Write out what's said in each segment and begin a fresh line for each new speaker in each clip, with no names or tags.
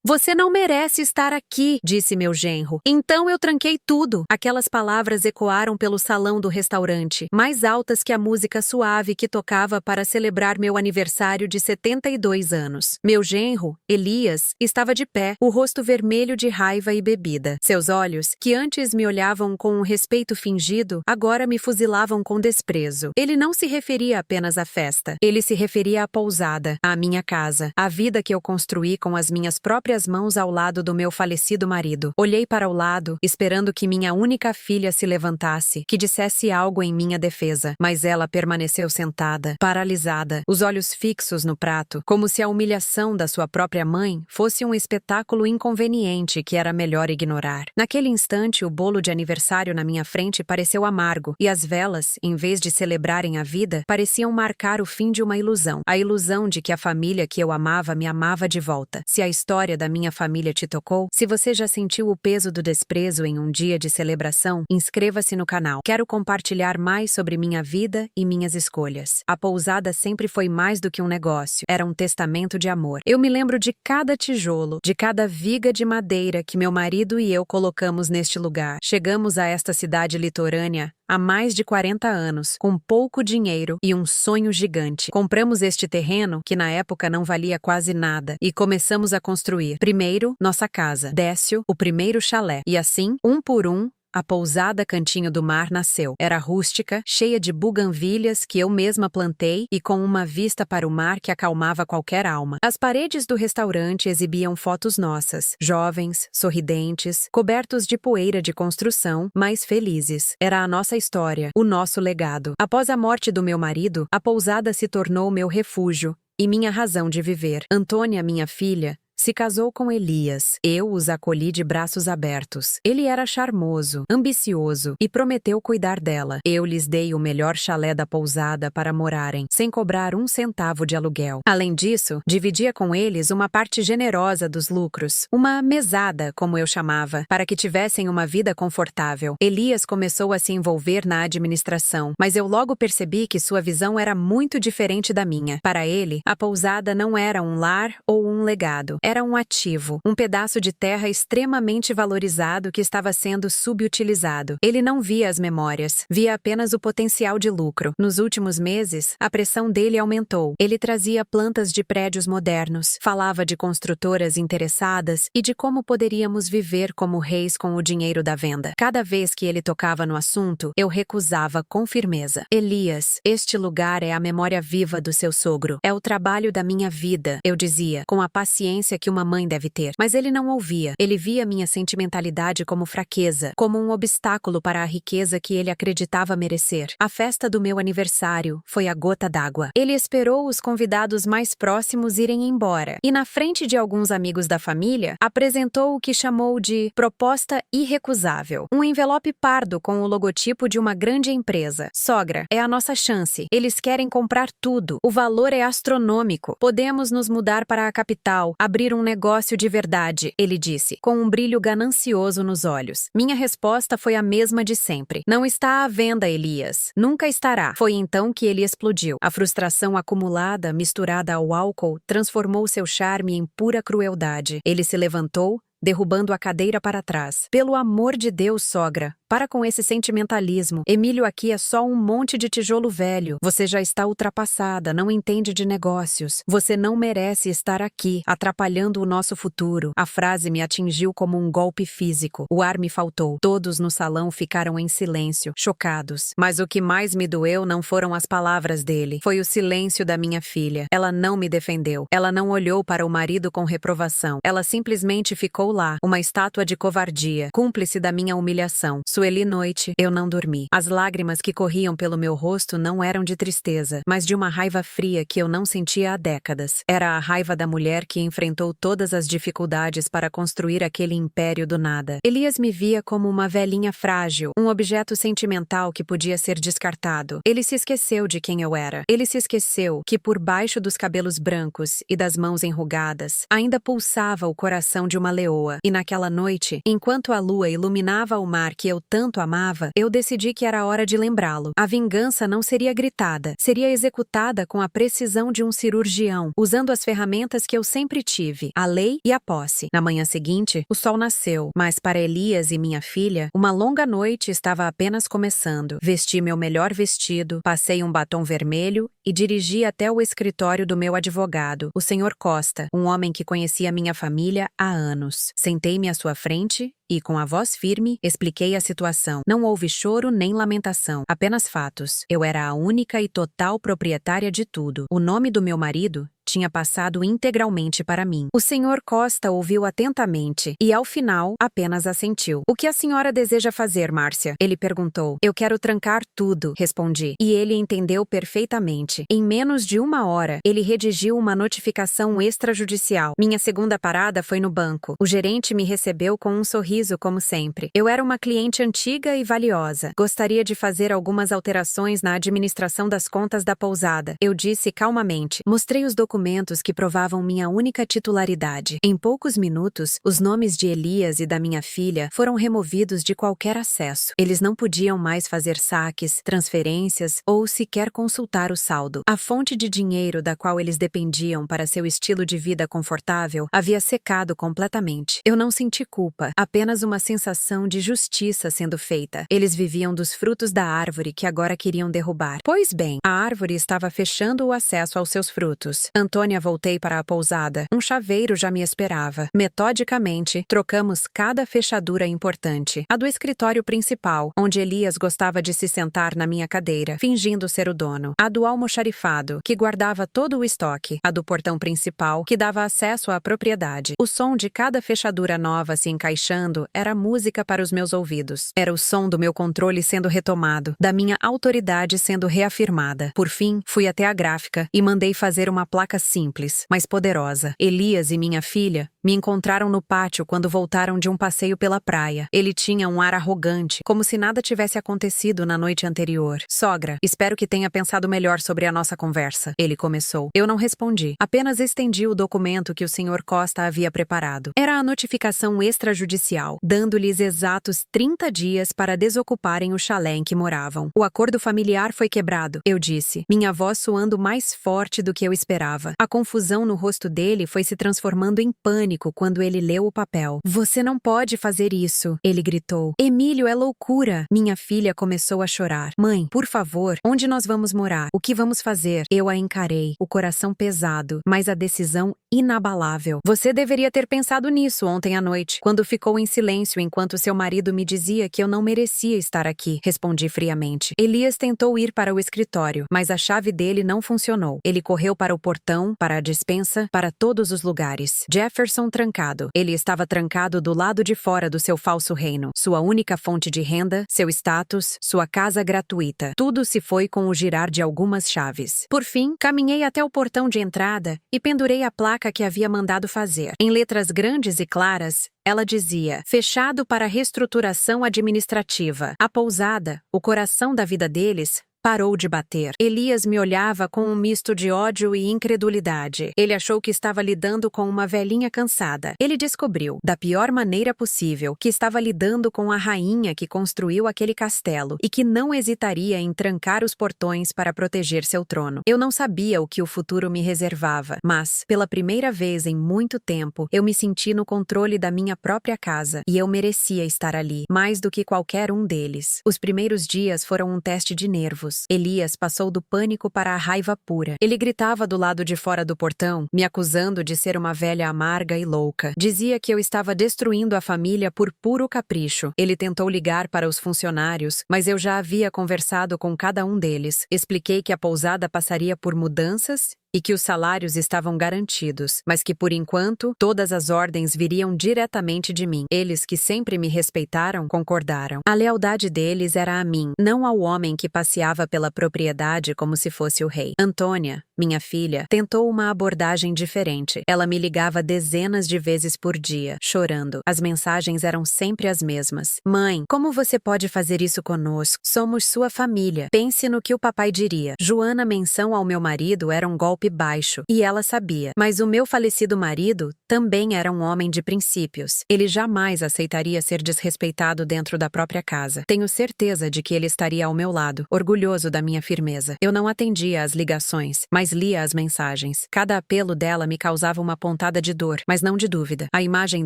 Você não merece estar aqui, disse meu genro. Então eu tranquei tudo. Aquelas palavras ecoaram pelo salão do restaurante, mais altas que a música suave que tocava para celebrar meu aniversário de 72 anos. Meu genro, Elias, estava de pé, o rosto vermelho de raiva e bebida. Seus olhos, que antes me olhavam com um respeito fingido, agora me fuzilavam com desprezo. Ele não se referia apenas à festa. Ele se referia à pousada, à minha casa, à vida que eu construí com as minhas próprias mãos ao lado do meu falecido marido. Olhei para o lado, esperando que minha única filha se levantasse, que dissesse algo em minha defesa, mas ela permaneceu sentada, paralisada, os olhos fixos no prato, como se a humilhação da sua própria mãe fosse um espetáculo inconveniente que era melhor ignorar. Naquele instante, o bolo de aniversário na minha frente pareceu amargo, e as velas, em vez de celebrarem a vida, pareciam marcar o fim de uma ilusão, a ilusão de que a família que eu amava me amava de volta. Se a história da minha família te tocou, se você já sentiu o peso do desprezo em um dia de celebração, inscreva-se no canal. Quero compartilhar mais sobre minha vida e minhas escolhas. A pousada sempre foi mais do que um negócio, era um testamento de amor. Eu me lembro de cada tijolo, de cada viga de madeira que meu marido e eu colocamos neste lugar. Chegamos a esta cidade litorânea há mais de 40 anos, com pouco dinheiro e um sonho gigante. Compramos este terreno, que na época não valia quase nada, e começamos a construir. Primeiro, nossa casa. Décio, o primeiro chalé. E assim, um por um, a pousada Cantinho do Mar nasceu. Era rústica, cheia de buganvílias que eu mesma plantei e com uma vista para o mar que acalmava qualquer alma. As paredes do restaurante exibiam fotos nossas, jovens, sorridentes, cobertos de poeira de construção, mas felizes. Era a nossa história, o nosso legado. Após a morte do meu marido, a pousada se tornou meu refúgio e minha razão de viver. Antônia, minha filha, se casou com Elias. Eu os acolhi de braços abertos. Ele era charmoso, ambicioso e prometeu cuidar dela. Eu lhes dei o melhor chalé da pousada para morarem, sem cobrar um centavo de aluguel. Além disso, dividia com eles uma parte generosa dos lucros, uma mesada, como eu chamava, para que tivessem uma vida confortável. Elias começou a se envolver na administração, mas eu logo percebi que sua visão era muito diferente da minha. Para ele, a pousada não era um lar ou um legado. Era um ativo, um pedaço de terra extremamente valorizado que estava sendo subutilizado. Ele não via as memórias, via apenas o potencial de lucro. Nos últimos meses, a pressão dele aumentou. Ele trazia plantas de prédios modernos, falava de construtoras interessadas e de como poderíamos viver como reis com o dinheiro da venda. Cada vez que ele tocava no assunto, eu recusava com firmeza. Elias, este lugar é a memória viva do seu sogro. É o trabalho da minha vida, eu dizia, com a paciência que uma mãe deve ter. Mas ele não ouvia. Ele via minha sentimentalidade como fraqueza, como um obstáculo para a riqueza que ele acreditava merecer. A festa do meu aniversário foi a gota d'água. Ele esperou os convidados mais próximos irem embora e, na frente de alguns amigos da família, apresentou o que chamou de proposta irrecusável. Um envelope pardo com o logotipo de uma grande empresa. Sogra, é a nossa chance. Eles querem comprar tudo. O valor é astronômico. Podemos nos mudar para a capital, abrir um negócio de verdade, ele disse, com um brilho ganancioso nos olhos. Minha resposta foi a mesma de sempre. Não está à venda, Elias. Nunca estará. Foi então que ele explodiu. A frustração acumulada, misturada ao álcool, transformou seu charme em pura crueldade. Ele se levantou, derrubando a cadeira para trás. Pelo amor de Deus, sogra, para com esse sentimentalismo. Emílio aqui é só um monte de tijolo velho. Você já está ultrapassada, não entende de negócios. Você não merece estar aqui, atrapalhando o nosso futuro. A frase me atingiu como um golpe físico. O ar me faltou. Todos no salão ficaram em silêncio, chocados. Mas o que mais me doeu não foram as palavras dele. Foi o silêncio da minha filha. Ela não me defendeu. Ela não olhou para o marido com reprovação. Ela simplesmente ficou lá, uma estátua de covardia, cúmplice da minha humilhação. Sueli noite, eu não dormi. As lágrimas que corriam pelo meu rosto não eram de tristeza, mas de uma raiva fria que eu não sentia há décadas. Era a raiva da mulher que enfrentou todas as dificuldades para construir aquele império do nada. Elias me via como uma velhinha frágil, um objeto sentimental que podia ser descartado. Ele se esqueceu de quem eu era. Ele se esqueceu que por baixo dos cabelos brancos e das mãos enrugadas ainda pulsava o coração de uma leoa. boa, e naquela noite, enquanto a lua iluminava o mar que eu tanto amava, eu decidi que era hora de lembrá-lo. A vingança não seria gritada, seria executada com a precisão de um cirurgião, usando as ferramentas que eu sempre tive, a lei e a posse. Na manhã seguinte, o sol nasceu, mas para Elias e minha filha, uma longa noite estava apenas começando. Vesti meu melhor vestido, passei um batom vermelho e dirigi até o escritório do meu advogado, o Sr. Costa, um homem que conhecia minha família há anos. Sentei-me à sua frente e, com a voz firme, expliquei a situação. Não houve choro nem lamentação, apenas fatos. Eu era a única e total proprietária de tudo. O nome do meu marido tinha passado integralmente para mim. O Sr. Costa ouviu atentamente e, ao final, apenas assentiu. "O que a senhora deseja fazer, Márcia?" Ele perguntou. "Eu quero trancar tudo", respondi. E ele entendeu perfeitamente. Em menos de uma hora, ele redigiu uma notificação extrajudicial. Minha segunda parada foi no banco. O gerente me recebeu com um sorriso, como sempre. Eu era uma cliente antiga e valiosa. Gostaria de fazer algumas alterações na administração das contas da pousada. Eu disse calmamente. Mostrei os documentos que provavam minha única titularidade. Em poucos minutos, os nomes de Elias e da minha filha foram removidos de qualquer acesso. Eles não podiam mais fazer saques, transferências ou sequer consultar o saldo. A fonte de dinheiro da qual eles dependiam para seu estilo de vida confortável havia secado completamente. Eu não senti culpa, apenas uma sensação de justiça sendo feita. Eles viviam dos frutos da árvore que agora queriam derrubar. Pois bem, a árvore estava fechando o acesso aos seus frutos. Antônia, voltei para a pousada. Um chaveiro já me esperava. Metodicamente, trocamos cada fechadura importante. A do escritório principal, onde Elias gostava de se sentar na minha cadeira, fingindo ser o dono. A do almoxarifado, que guardava todo o estoque. A do portão principal, que dava acesso à propriedade. O som de cada fechadura nova se encaixando era música para os meus ouvidos. Era o som do meu controle sendo retomado, da minha autoridade sendo reafirmada. Por fim, fui até a gráfica e mandei fazer uma placa simples, mas poderosa. Elias e minha filha me encontraram no pátio quando voltaram de um passeio pela praia. Ele tinha um ar arrogante, como se nada tivesse acontecido na noite anterior. "Sogra, espero que tenha pensado melhor sobre a nossa conversa", ele começou. Eu não respondi, apenas estendi o documento que o Sr. Costa havia preparado. Era a notificação extrajudicial, dando-lhes exatos 30 dias para desocuparem o chalé em que moravam. "O acordo familiar foi quebrado", eu disse, minha voz soando mais forte do que eu esperava. A confusão no rosto dele foi se transformando em pânico quando ele leu o papel. "Você não pode fazer isso", ele gritou. "Emílio, é loucura." Minha filha começou a chorar. "Mãe, por favor, onde nós vamos morar? O que vamos fazer?" Eu a encarei, o coração pesado, mas a decisão inabalável. "Você deveria ter pensado nisso ontem à noite, quando ficou em silêncio enquanto seu marido me dizia que eu não merecia estar aqui", respondi friamente. Elias tentou ir para o escritório, mas a chave dele não funcionou. Ele correu para o portão, para a despensa, para todos os lugares. Jefferson trancado. Ele estava trancado do lado de fora do seu falso reino. Sua única fonte de renda, seu status, sua casa gratuita. Tudo se foi com o girar de algumas chaves. Por fim, caminhei até o portão de entrada e pendurei a placa que havia mandado fazer. Em letras grandes e claras, ela dizia: "Fechado para reestruturação administrativa." A pousada, o coração da vida deles, parou de bater. Elias me olhava com um misto de ódio e incredulidade. Ele achou que estava lidando com uma velhinha cansada. Ele descobriu, da pior maneira possível, que estava lidando com a rainha que construiu aquele castelo e que não hesitaria em trancar os portões para proteger seu trono. Eu não sabia o que o futuro me reservava, mas, pela primeira vez em muito tempo, eu me senti no controle da minha própria casa e eu merecia estar ali, mais do que qualquer um deles. Os primeiros dias foram um teste de nervos. Elias passou do pânico para a raiva pura. Ele gritava do lado de fora do portão, me acusando de ser uma velha amarga e louca. Dizia que eu estava destruindo a família por puro capricho. Ele tentou ligar para os funcionários, mas eu já havia conversado com cada um deles. Expliquei que a pousada passaria por mudanças e que os salários estavam garantidos, mas que, por enquanto, todas as ordens viriam diretamente de mim. Eles, que sempre me respeitaram, concordaram. A lealdade deles era a mim, não ao homem que passeava pela propriedade como se fosse o rei. Antônia, minha filha, tentou uma abordagem diferente. Ela me ligava dezenas de vezes por dia, chorando. As mensagens eram sempre as mesmas. "Mãe, como você pode fazer isso conosco? Somos sua família. Pense no que o papai diria." Joana, menção ao meu marido, era um golpe golpe baixo, e ela sabia. Mas o meu falecido marido também era um homem de princípios. Ele jamais aceitaria ser desrespeitado dentro da própria casa. Tenho certeza de que ele estaria ao meu lado, orgulhoso da minha firmeza. Eu não atendia às ligações, mas lia as mensagens. Cada apelo dela me causava uma pontada de dor, mas não de dúvida. A imagem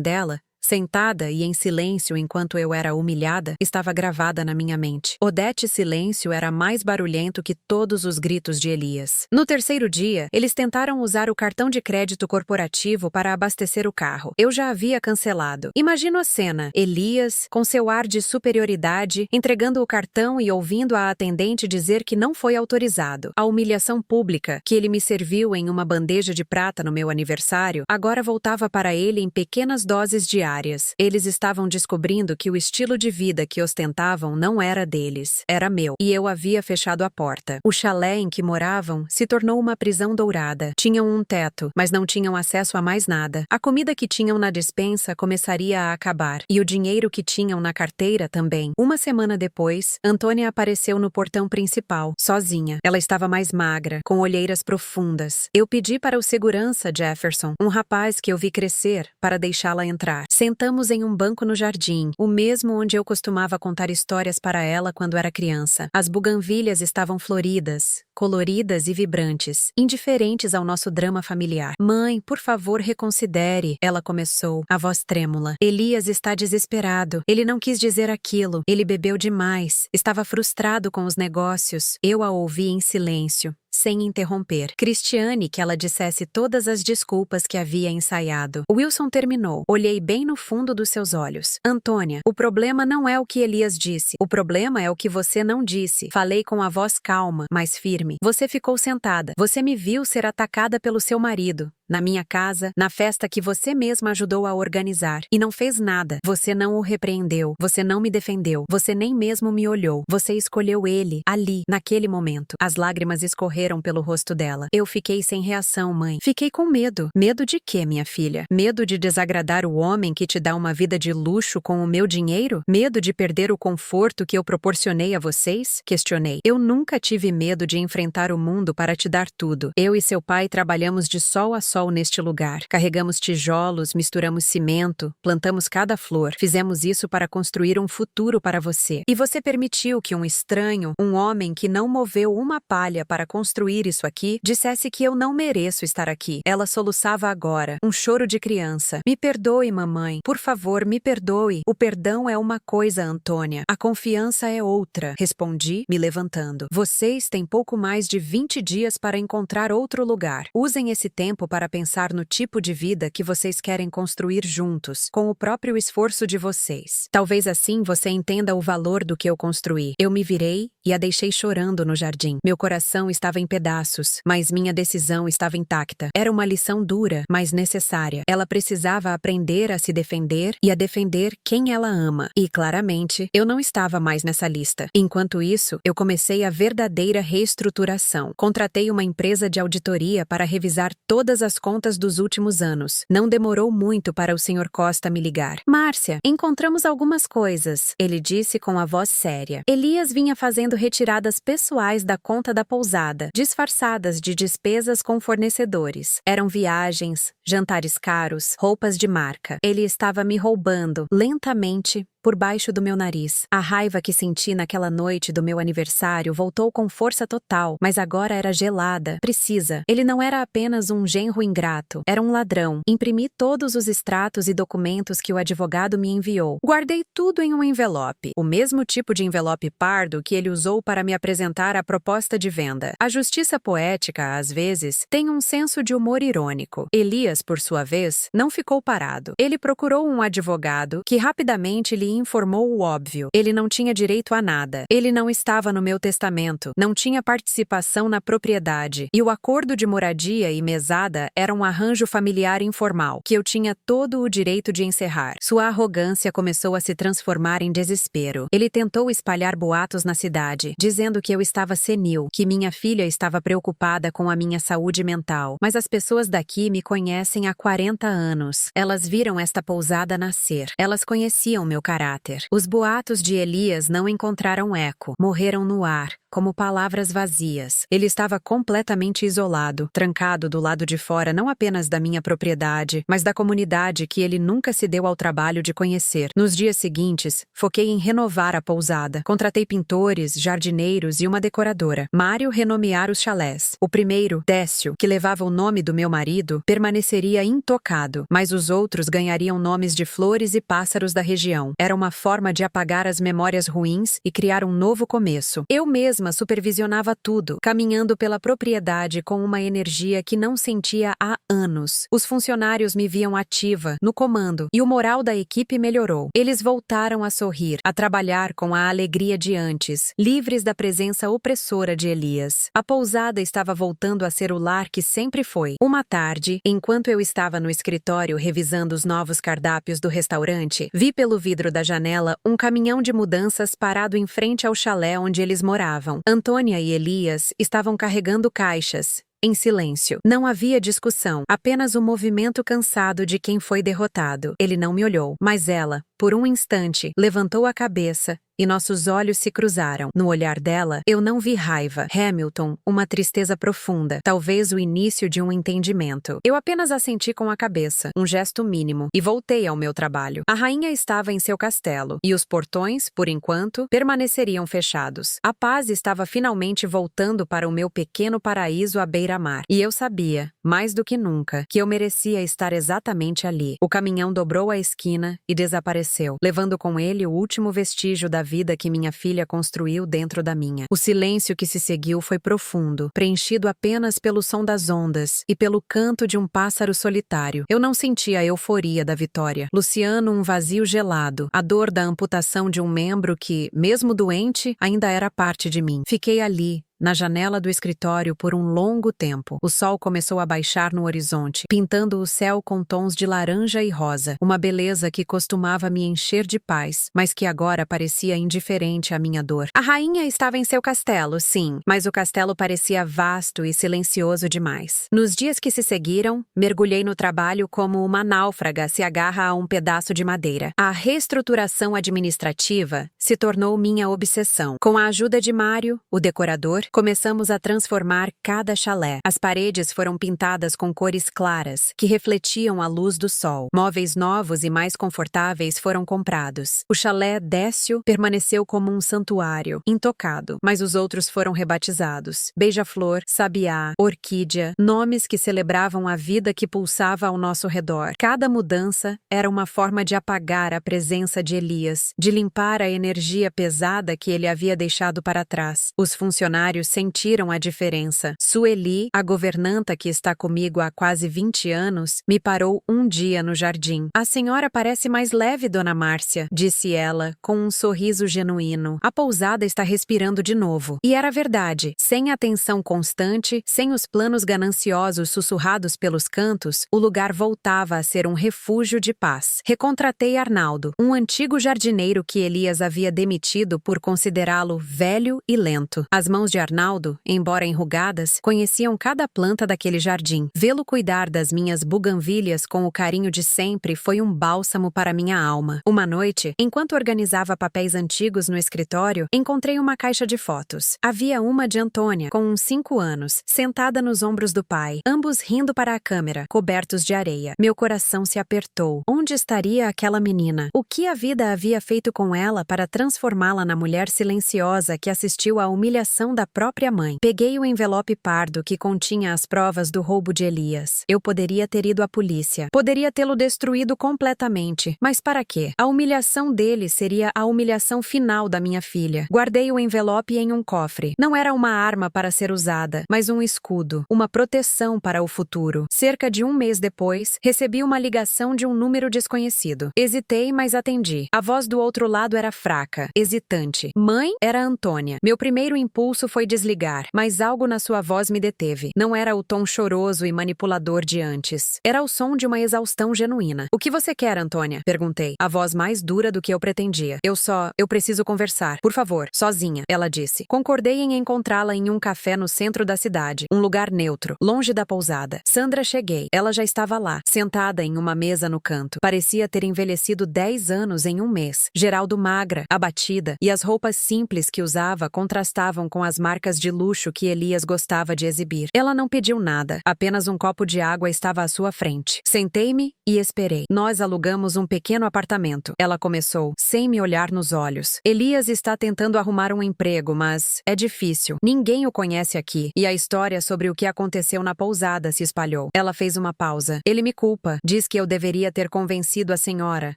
dela, sentada e em silêncio enquanto eu era humilhada, estava gravada na minha mente. Odete Silêncio era mais barulhento que todos os gritos de Elias. No terceiro dia, eles tentaram usar o cartão de crédito corporativo para abastecer o carro. Eu já havia cancelado. Imagino a cena. Elias, com seu ar de superioridade, entregando o cartão e ouvindo a atendente dizer que não foi autorizado. A humilhação pública, que ele me serviu em uma bandeja de prata no meu aniversário, agora voltava para ele em pequenas doses diárias. Eles estavam descobrindo que o estilo de vida que ostentavam não era deles, era meu, e eu havia fechado a porta. O chalé em que moravam se tornou uma prisão dourada. Tinham um teto, mas não tinham acesso a mais nada. A comida que tinham na despensa começaria a acabar, e o dinheiro que tinham na carteira também. Uma semana depois, Antônia apareceu no portão principal, sozinha. Ela estava mais magra, com olheiras profundas. Eu pedi para o segurança Jefferson, um rapaz que eu vi crescer, para deixá-la entrar. Sentamos em um banco no jardim, o mesmo onde eu costumava contar histórias para ela quando era criança. As buganvílias estavam floridas, coloridas e vibrantes, indiferentes ao nosso drama familiar. Mãe, por favor, reconsidere, ela começou, a voz trêmula. Elias está desesperado. Ele não quis dizer aquilo. Ele bebeu demais. Estava frustrado com os negócios. Eu a ouvi em silêncio, sem interromper. Cristiane que ela dissesse todas as desculpas que havia ensaiado. Wilson terminou. Olhei bem no fundo dos seus olhos. Antônia, o problema não é o que Elias disse. O problema é o que você não disse. Falei com a voz calma, mas firme. Você ficou sentada. Você me viu ser atacada pelo seu marido. Na minha casa, na festa que você mesma ajudou a organizar. E não fez nada. Você não o repreendeu. Você não me defendeu. Você nem mesmo me olhou. Você escolheu ele, ali, naquele momento. As lágrimas escorreram pelo rosto dela. Eu fiquei sem reação, mãe. Fiquei com medo. Medo de quê, minha filha? Medo de desagradar o homem que te dá uma vida de luxo com o meu dinheiro? Medo de perder o conforto que eu proporcionei a vocês? Questionei. Eu nunca tive medo de enfrentar o mundo para te dar tudo. Eu e seu pai trabalhamos de sol a sol neste lugar. Carregamos tijolos, misturamos cimento, plantamos cada flor. Fizemos isso para construir um futuro para você. E você permitiu que um estranho, um homem que não moveu uma palha para construir isso aqui, dissesse que eu não mereço estar aqui. Ela soluçava agora, um choro de criança. Me perdoe, mamãe. Por favor, me perdoe. O perdão é uma coisa, Antônia. A confiança é outra. Respondi, me levantando. Vocês têm pouco mais de 20 dias para encontrar outro lugar. Usem esse tempo para pensar no tipo de vida que vocês querem construir juntos, com o próprio esforço de vocês. Talvez assim você entenda o valor do que eu construí. Eu me virei e a deixei chorando no jardim. Meu coração estava em pedaços, mas minha decisão estava intacta. Era uma lição dura, mas necessária. Ela precisava aprender a se defender e a defender quem ela ama. E, claramente, eu não estava mais nessa lista. Enquanto isso, eu comecei a verdadeira reestruturação. Contratei uma empresa de auditoria para revisar todas as contas dos últimos anos. Não demorou muito para o Sr. Costa me ligar. Márcia, encontramos algumas coisas, ele disse com a voz séria. Elias vinha fazendo retiradas pessoais da conta da pousada, disfarçadas de despesas com fornecedores. Eram viagens, jantares caros, roupas de marca. Ele estava me roubando, lentamente, por baixo do meu nariz. A raiva que senti naquela noite do meu aniversário voltou com força total, mas agora era gelada, precisa. Ele não era apenas um genro ingrato, era um ladrão. Imprimi todos os extratos e documentos que o advogado me enviou. Guardei tudo em um envelope, o mesmo tipo de envelope pardo que ele usou para me apresentar a proposta de venda. A justiça poética, às vezes, tem um senso de humor irônico. Elias, por sua vez, não ficou parado. Ele procurou um advogado que rapidamente lhe informou o óbvio. Ele não tinha direito a nada. Ele não estava no meu testamento, não tinha participação na propriedade, e o acordo de moradia e mesada era um arranjo familiar informal, que eu tinha todo o direito de encerrar. Sua arrogância começou a se transformar em desespero. Ele tentou espalhar boatos na cidade, dizendo que eu estava senil, que minha filha estava preocupada com a minha saúde mental. Mas as pessoas daqui me conhecem há 40 anos. Elas viram esta pousada nascer. Elas conheciam meu caráter. caráter. Os boatos de Elias não encontraram eco, morreram no ar, como palavras vazias. Ele estava completamente isolado, trancado do lado de fora não apenas da minha propriedade, mas da comunidade que ele nunca se deu ao trabalho de conhecer. Nos dias seguintes, foquei em renovar a pousada. Contratei pintores, jardineiros e uma decoradora. Mário renomear os chalés. O primeiro, Décio, que levava o nome do meu marido, permaneceria intocado, mas os outros ganhariam nomes de flores e pássaros da região. Era uma forma de apagar as memórias ruins e criar um novo começo. Eu mesma supervisionava tudo, caminhando pela propriedade com uma energia que não sentia há anos. Os funcionários me viam ativa, no comando, e o moral da equipe melhorou. Eles voltaram a sorrir, a trabalhar com a alegria de antes, livres da presença opressora de Elias. A pousada estava voltando a ser o lar que sempre foi. Uma tarde, enquanto eu estava no escritório revisando os novos cardápios do restaurante, vi pelo vidro da janela um caminhão de mudanças parado em frente ao chalé onde eles moravam. Antônia e Elias estavam carregando caixas, em silêncio. Não havia discussão, apenas o movimento cansado de quem foi derrotado. Ele não me olhou, mas ela, por um instante, levantou a cabeça e nossos olhos se cruzaram. No olhar dela, eu não vi raiva, Hamilton, uma tristeza profunda, talvez o início de um entendimento. Eu apenas assenti com a cabeça, um gesto mínimo, e voltei ao meu trabalho. A rainha estava em seu castelo, e os portões, por enquanto, permaneceriam fechados. A paz estava finalmente voltando para o meu pequeno paraíso à beira-mar, e eu sabia, mais do que nunca, que eu merecia estar exatamente ali. O caminhão dobrou a esquina e desapareceu, levando com ele o último vestígio da vida que minha filha construiu dentro da minha. O silêncio que se seguiu foi profundo, preenchido apenas pelo som das ondas e pelo canto de um pássaro solitário. Eu não sentia a euforia da vitória. Luciano, um vazio gelado, a dor da amputação de um membro que, mesmo doente, ainda era parte de mim. Fiquei ali, na janela do escritório por um longo tempo. O sol começou a baixar no horizonte, pintando o céu com tons de laranja e rosa, uma beleza que costumava me encher de paz, mas que agora parecia indiferente à minha dor. A rainha estava em seu castelo, sim, mas o castelo parecia vasto e silencioso demais. Nos dias que se seguiram, mergulhei no trabalho como uma náufraga se agarra a um pedaço de madeira. A reestruturação administrativa se tornou minha obsessão. Com a ajuda de Mário, o decorador, começamos a transformar cada chalé. As paredes foram pintadas com cores claras, que refletiam a luz do sol. Móveis novos e mais confortáveis foram comprados. O chalé Décio permaneceu como um santuário, intocado, mas os outros foram rebatizados. Beija-flor, sabiá, orquídea, nomes que celebravam a vida que pulsava ao nosso redor. Cada mudança era uma forma de apagar a presença de Elias, de limpar a energia pesada que ele havia deixado para trás. Os funcionários sentiram a diferença. Sueli, a governanta que está comigo há quase 20 anos, me parou um dia no jardim. "A senhora parece mais leve, dona Márcia", disse ela, com um sorriso genuíno. A pousada está respirando de novo. E era verdade. Sem atenção constante, sem os planos gananciosos sussurrados pelos cantos, o lugar voltava a ser um refúgio de paz. Recontratei Arnaldo, um antigo jardineiro que Elias havia demitido por considerá-lo velho e lento. As mãos de Arnaldo, embora enrugadas, conheciam cada planta daquele jardim. Vê-lo cuidar das minhas buganvílias com o carinho de sempre foi um bálsamo para minha alma. Uma noite, enquanto organizava papéis antigos no escritório, encontrei uma caixa de fotos. Havia uma de Antônia, com uns 5 anos, sentada nos ombros do pai, ambos rindo para a câmera, cobertos de areia. Meu coração se apertou. Onde estaria aquela menina? O que a vida havia feito com ela para transformá-la na mulher silenciosa que assistiu à humilhação da própria mãe? Peguei o envelope pardo que continha as provas do roubo de Elias. Eu poderia ter ido à polícia. Poderia tê-lo destruído completamente. Mas para quê? A humilhação dele seria a humilhação final da minha filha. Guardei o envelope em um cofre. Não era uma arma para ser usada, mas um escudo, uma proteção para o futuro. Cerca de um mês depois, recebi uma ligação de um número desconhecido. Hesitei, mas atendi. A voz do outro lado era fraca, hesitante. Mãe? Era Antônia. Meu primeiro impulso foi foi desligar, mas algo na sua voz me deteve. Não era o tom choroso e manipulador de antes. Era o som de uma exaustão genuína. O que você quer, Antônia? Perguntei, a voz mais dura do que eu pretendia. Eu preciso conversar. Por favor, sozinha, ela disse. Concordei em encontrá-la em um café no centro da cidade, um lugar neutro, longe da pousada. Sandra, cheguei. Ela já estava lá, sentada em uma mesa no canto. Parecia ter envelhecido 10 anos em um mês. Geraldo magra, abatida, e as roupas simples que usava contrastavam com as marcas de luxo que Elias gostava de exibir. Ela não pediu nada, apenas um copo de água estava à sua frente. Sentei-me e esperei. Nós alugamos um pequeno apartamento. Ela começou, sem me olhar nos olhos. Elias está tentando arrumar um emprego, mas é difícil. Ninguém o conhece aqui. E a história sobre o que aconteceu na pousada se espalhou. Ela fez uma pausa. Ele me culpa. Diz que eu deveria ter convencido a senhora,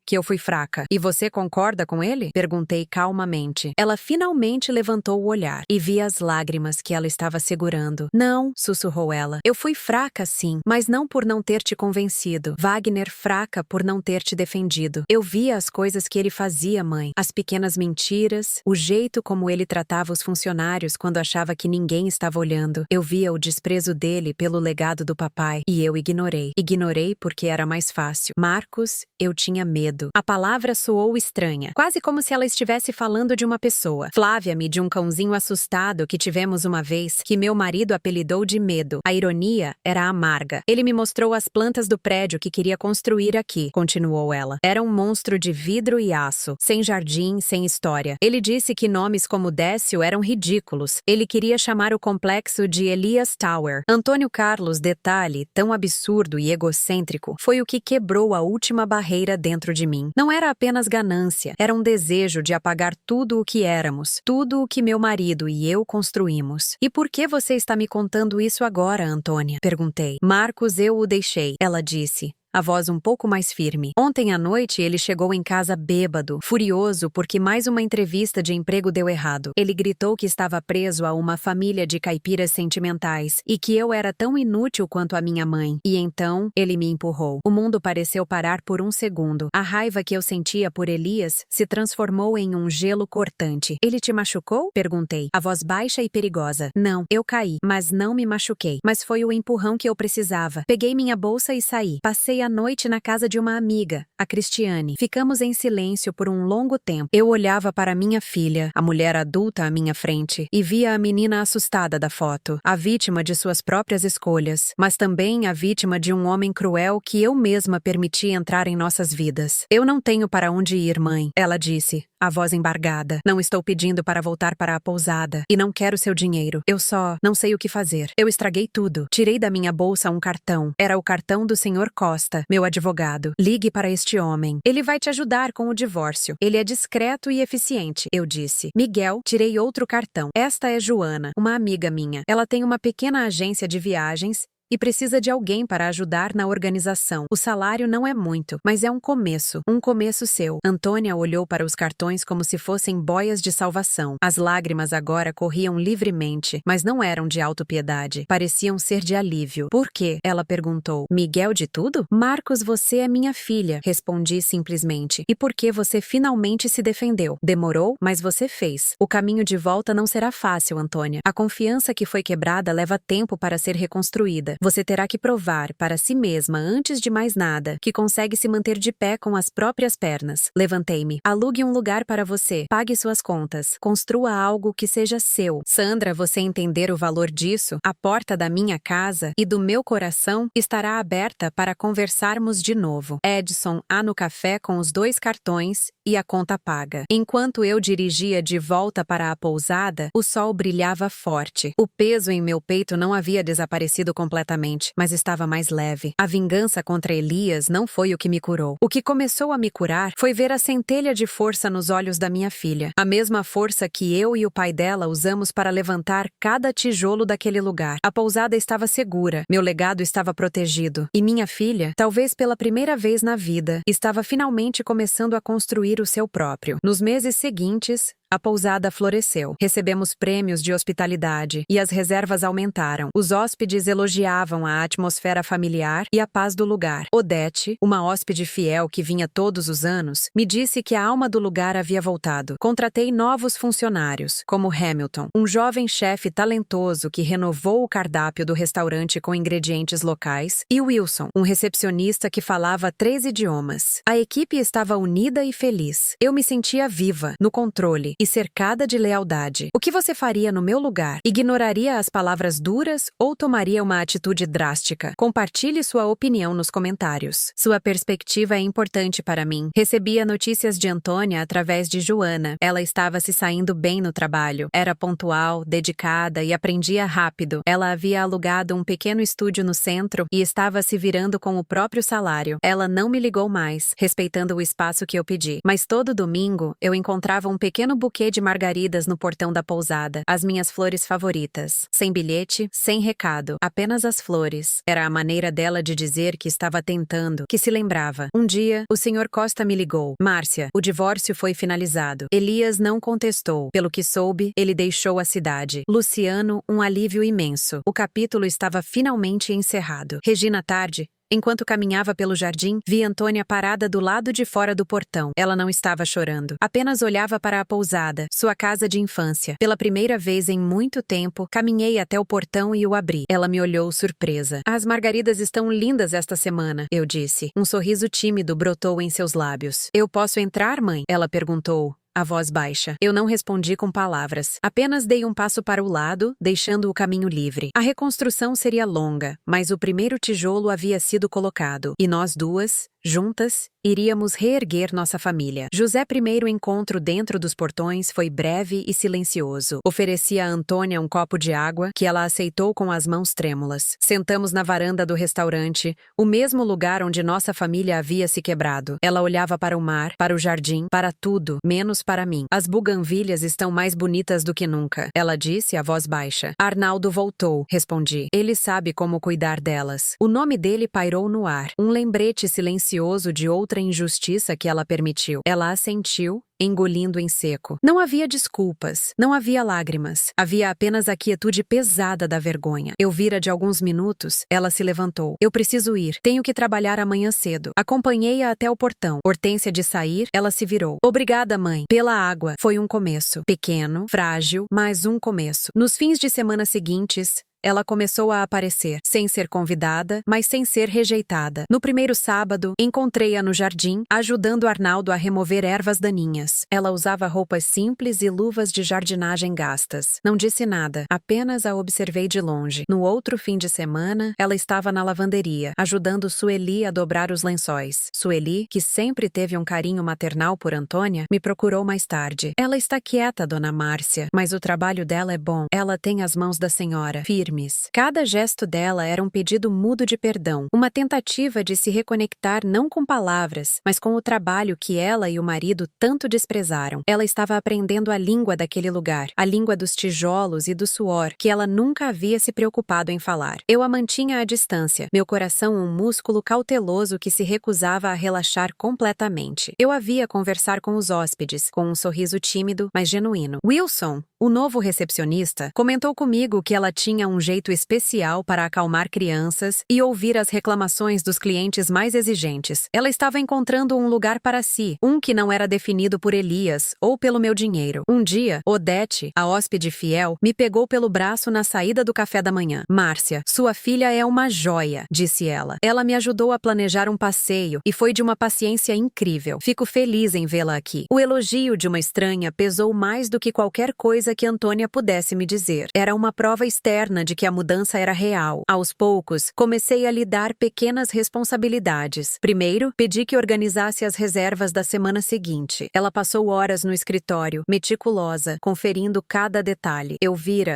que eu fui fraca. E você concorda com ele? Perguntei calmamente. Ela finalmente levantou o olhar e vi as lágrimas que ela estava segurando. Não, sussurrou ela. Eu fui fraca, sim, mas não por não ter te convencido. Wagner, fraca por não ter te defendido. Eu via as coisas que ele fazia, mãe. As pequenas mentiras, o jeito como ele tratava os funcionários quando achava que ninguém estava olhando. Eu via o desprezo dele pelo legado do papai e eu ignorei. Ignorei porque era mais fácil. Marcos, eu tinha medo. A palavra soou estranha, quase como se ela estivesse falando de uma pessoa. Flávia-me de um cãozinho assustado que tivemos uma vez, que meu marido apelidou de Medo. A ironia era amarga. Ele me mostrou as plantas do prédio que queria construir aqui, continuou ela. Era um monstro de vidro e aço, sem jardim, sem história. Ele disse que nomes como Décio eram ridículos. Ele queria chamar o complexo de Elias Tower. Antônio Carlos, detalhe, tão absurdo e egocêntrico, foi o que quebrou a última barreira dentro de mim. Não era apenas ganância, era um desejo de apagar tudo o que éramos, tudo o que meu marido e eu construímos. E por que você está me contando isso agora, Antônia? Perguntei. Marcos, eu o deixei, ela disse. A voz um pouco mais firme. Ontem à noite ele chegou em casa bêbado, furioso porque mais uma entrevista de emprego deu errado. Ele gritou que estava preso a uma família de caipiras sentimentais e que eu era tão inútil quanto a minha mãe. E então, ele me empurrou. O mundo pareceu parar por um segundo. A raiva que eu sentia por Elias se transformou em um gelo cortante. Ele te machucou? Perguntei, a voz baixa e perigosa. Não, eu caí, mas não me machuquei. Mas foi o empurrão que eu precisava. Peguei minha bolsa e saí. Passei a noite na casa de uma amiga, a Cristiane. Ficamos em silêncio por um longo tempo. Eu olhava para minha filha, a mulher adulta à minha frente, e via a menina assustada da foto, a vítima de suas próprias escolhas, mas também a vítima de um homem cruel que eu mesma permiti entrar em nossas vidas. Eu não tenho para onde ir, mãe, ela disse, a voz embargada. Não estou pedindo para voltar para a pousada, e não quero seu dinheiro. Eu só não sei o que fazer. Eu estraguei tudo. Tirei da minha bolsa um cartão. Era o cartão do Sr. Costa, meu advogado. Ligue para este homem. Ele vai te ajudar com o divórcio. Ele é discreto e eficiente, eu disse. Miguel, tirei outro cartão. Esta é Joana, uma amiga minha. Ela tem uma pequena agência de viagens e precisa de alguém para ajudar na organização. O salário não é muito, mas é um começo seu. Antônia olhou para os cartões como se fossem boias de salvação. As lágrimas agora corriam livremente, mas não eram de autopiedade. Pareciam ser de alívio. Por quê? Ela perguntou. Miguel de tudo? Marcos, você é minha filha, respondi simplesmente. E por que você finalmente se defendeu? Demorou, mas você fez. O caminho de volta não será fácil, Antônia. A confiança que foi quebrada leva tempo para ser reconstruída. Você terá que provar para si mesma, antes de mais nada, que consegue se manter de pé com as próprias pernas. Levantei-me. Alugue um lugar para você. Pague suas contas. Construa algo que seja seu. Sandra, você entender o valor disso? A porta da minha casa e do meu coração estará aberta para conversarmos de novo. Edson, no café com os 2 cartões e a conta paga. Enquanto eu dirigia de volta para a pousada, o sol brilhava forte. O peso em meu peito não havia desaparecido completamente, mas estava mais leve. A vingança contra Elias não foi o que me curou. O que começou a me curar foi ver a centelha de força nos olhos da minha filha. A mesma força que eu e o pai dela usamos para levantar cada tijolo daquele lugar. A pousada estava segura, meu legado estava protegido. E minha filha, talvez pela primeira vez na vida, estava finalmente começando a construir o seu próprio. Nos meses seguintes, A pousada floresceu. Recebemos prêmios de hospitalidade e as reservas aumentaram. Os hóspedes elogiavam a atmosfera familiar e a paz do lugar. Odete, uma hóspede fiel que vinha todos os anos, me disse que a alma do lugar havia voltado. Contratei novos funcionários, como Hamilton, um jovem chefe talentoso que renovou o cardápio do restaurante com ingredientes locais, e Wilson, um recepcionista que falava 3 idiomas. A equipe estava unida e feliz. Eu me sentia viva, no controle e cercada de lealdade. O que você faria no meu lugar? Ignoraria as palavras duras ou tomaria uma atitude drástica? Compartilhe sua opinião nos comentários. Sua perspectiva é importante para mim. Recebia notícias de Antônia através de Joana. Ela estava se saindo bem no trabalho. Era pontual, dedicada e aprendia rápido. Ela havia alugado um pequeno estúdio no centro e estava se virando com o próprio salário. Ela não me ligou mais, respeitando o espaço que eu pedi. Mas todo domingo, eu encontrava um pequeno buquê de margaridas no portão da pousada. As minhas flores favoritas. Sem bilhete, sem recado. Apenas as flores. Era a maneira dela de dizer que estava tentando, que se lembrava. Um dia, o Sr. Costa me ligou. Márcia, o divórcio foi finalizado. Elias não contestou. Pelo que soube, ele deixou a cidade. Luciano, um alívio imenso. O capítulo estava finalmente encerrado. Regina tarde. Enquanto caminhava pelo jardim, vi Antônia parada do lado de fora do portão. Ela não estava chorando. Apenas olhava para a pousada, sua casa de infância. Pela primeira vez em muito tempo, caminhei até o portão e o abri. Ela me olhou surpresa. As margaridas estão lindas esta semana, eu disse. Um sorriso tímido brotou em seus lábios. Eu posso entrar, mãe? Ela perguntou. A voz baixa. Eu não respondi com palavras. Apenas dei um passo para o lado, deixando o caminho livre. A reconstrução seria longa, mas o primeiro tijolo havia sido colocado. E nós duas, juntas, iríamos reerguer nossa família. José primeiro encontro dentro dos portões foi breve e silencioso. Ofereci a Antônia um copo de água, que ela aceitou com as mãos trêmulas. Sentamos na varanda do restaurante, o mesmo lugar onde nossa família havia se quebrado. Ela olhava para o mar, para o jardim, para tudo, menos para mim. As buganvílias estão mais bonitas do que nunca, ela disse a voz baixa. Arnaldo voltou, respondi. Ele sabe como cuidar delas. O nome dele pairou no ar. Um lembrete silencioso de outra injustiça que ela permitiu. Ela assentiu, engolindo em seco. Não havia desculpas, não havia lágrimas. Havia apenas a quietude pesada da vergonha. Eu vira de alguns minutos, ela se levantou. Eu preciso ir, tenho que trabalhar amanhã cedo. Acompanhei-a até o portão. Hortência de sair, ela se virou. Obrigada, mãe, pela água. Foi um começo. Pequeno, frágil, mas um começo. Nos fins de semana seguintes, ela começou a aparecer, sem ser convidada, mas sem ser rejeitada. No primeiro sábado, encontrei-a no jardim, ajudando Arnaldo a remover ervas daninhas. Ela usava roupas simples e luvas de jardinagem gastas. Não disse nada, apenas a observei de longe. No outro fim de semana, ela estava na lavanderia, ajudando Sueli a dobrar os lençóis. Sueli, que sempre teve um carinho maternal por Antônia, me procurou mais tarde. Ela está quieta, dona Márcia, mas o trabalho dela é bom. Ela tem as mãos da senhora, firmes. Cada gesto dela era um pedido mudo de perdão, uma tentativa de se reconectar não com palavras, mas com o trabalho que ela e o marido tanto desprezaram. Ela estava aprendendo a língua daquele lugar, a língua dos tijolos e do suor, que ela nunca havia se preocupado em falar. Eu a mantinha à distância, meu coração um músculo cauteloso que se recusava a relaxar completamente. Eu a via conversar com os hóspedes, com um sorriso tímido, mas genuíno. Wilson, o novo recepcionista, comentou comigo que ela tinha um jeito especial para acalmar crianças e ouvir as reclamações dos clientes mais exigentes. Ela estava encontrando um lugar para si, um que não era definido por Elias ou pelo meu dinheiro. Um dia, Odete, a hóspede fiel, me pegou pelo braço na saída do café da manhã. Márcia, sua filha é uma joia, disse ela. Ela me ajudou a planejar um passeio e foi de uma paciência incrível. Fico feliz em vê-la aqui. O elogio de uma estranha pesou mais do que qualquer coisa que Antônia pudesse me dizer. Era uma prova externa de que a mudança era real. Aos poucos, comecei a lhe dar pequenas responsabilidades. Primeiro, pedi que organizasse as reservas da semana seguinte. Ela passou horas no escritório, meticulosa, conferindo cada detalhe. Eu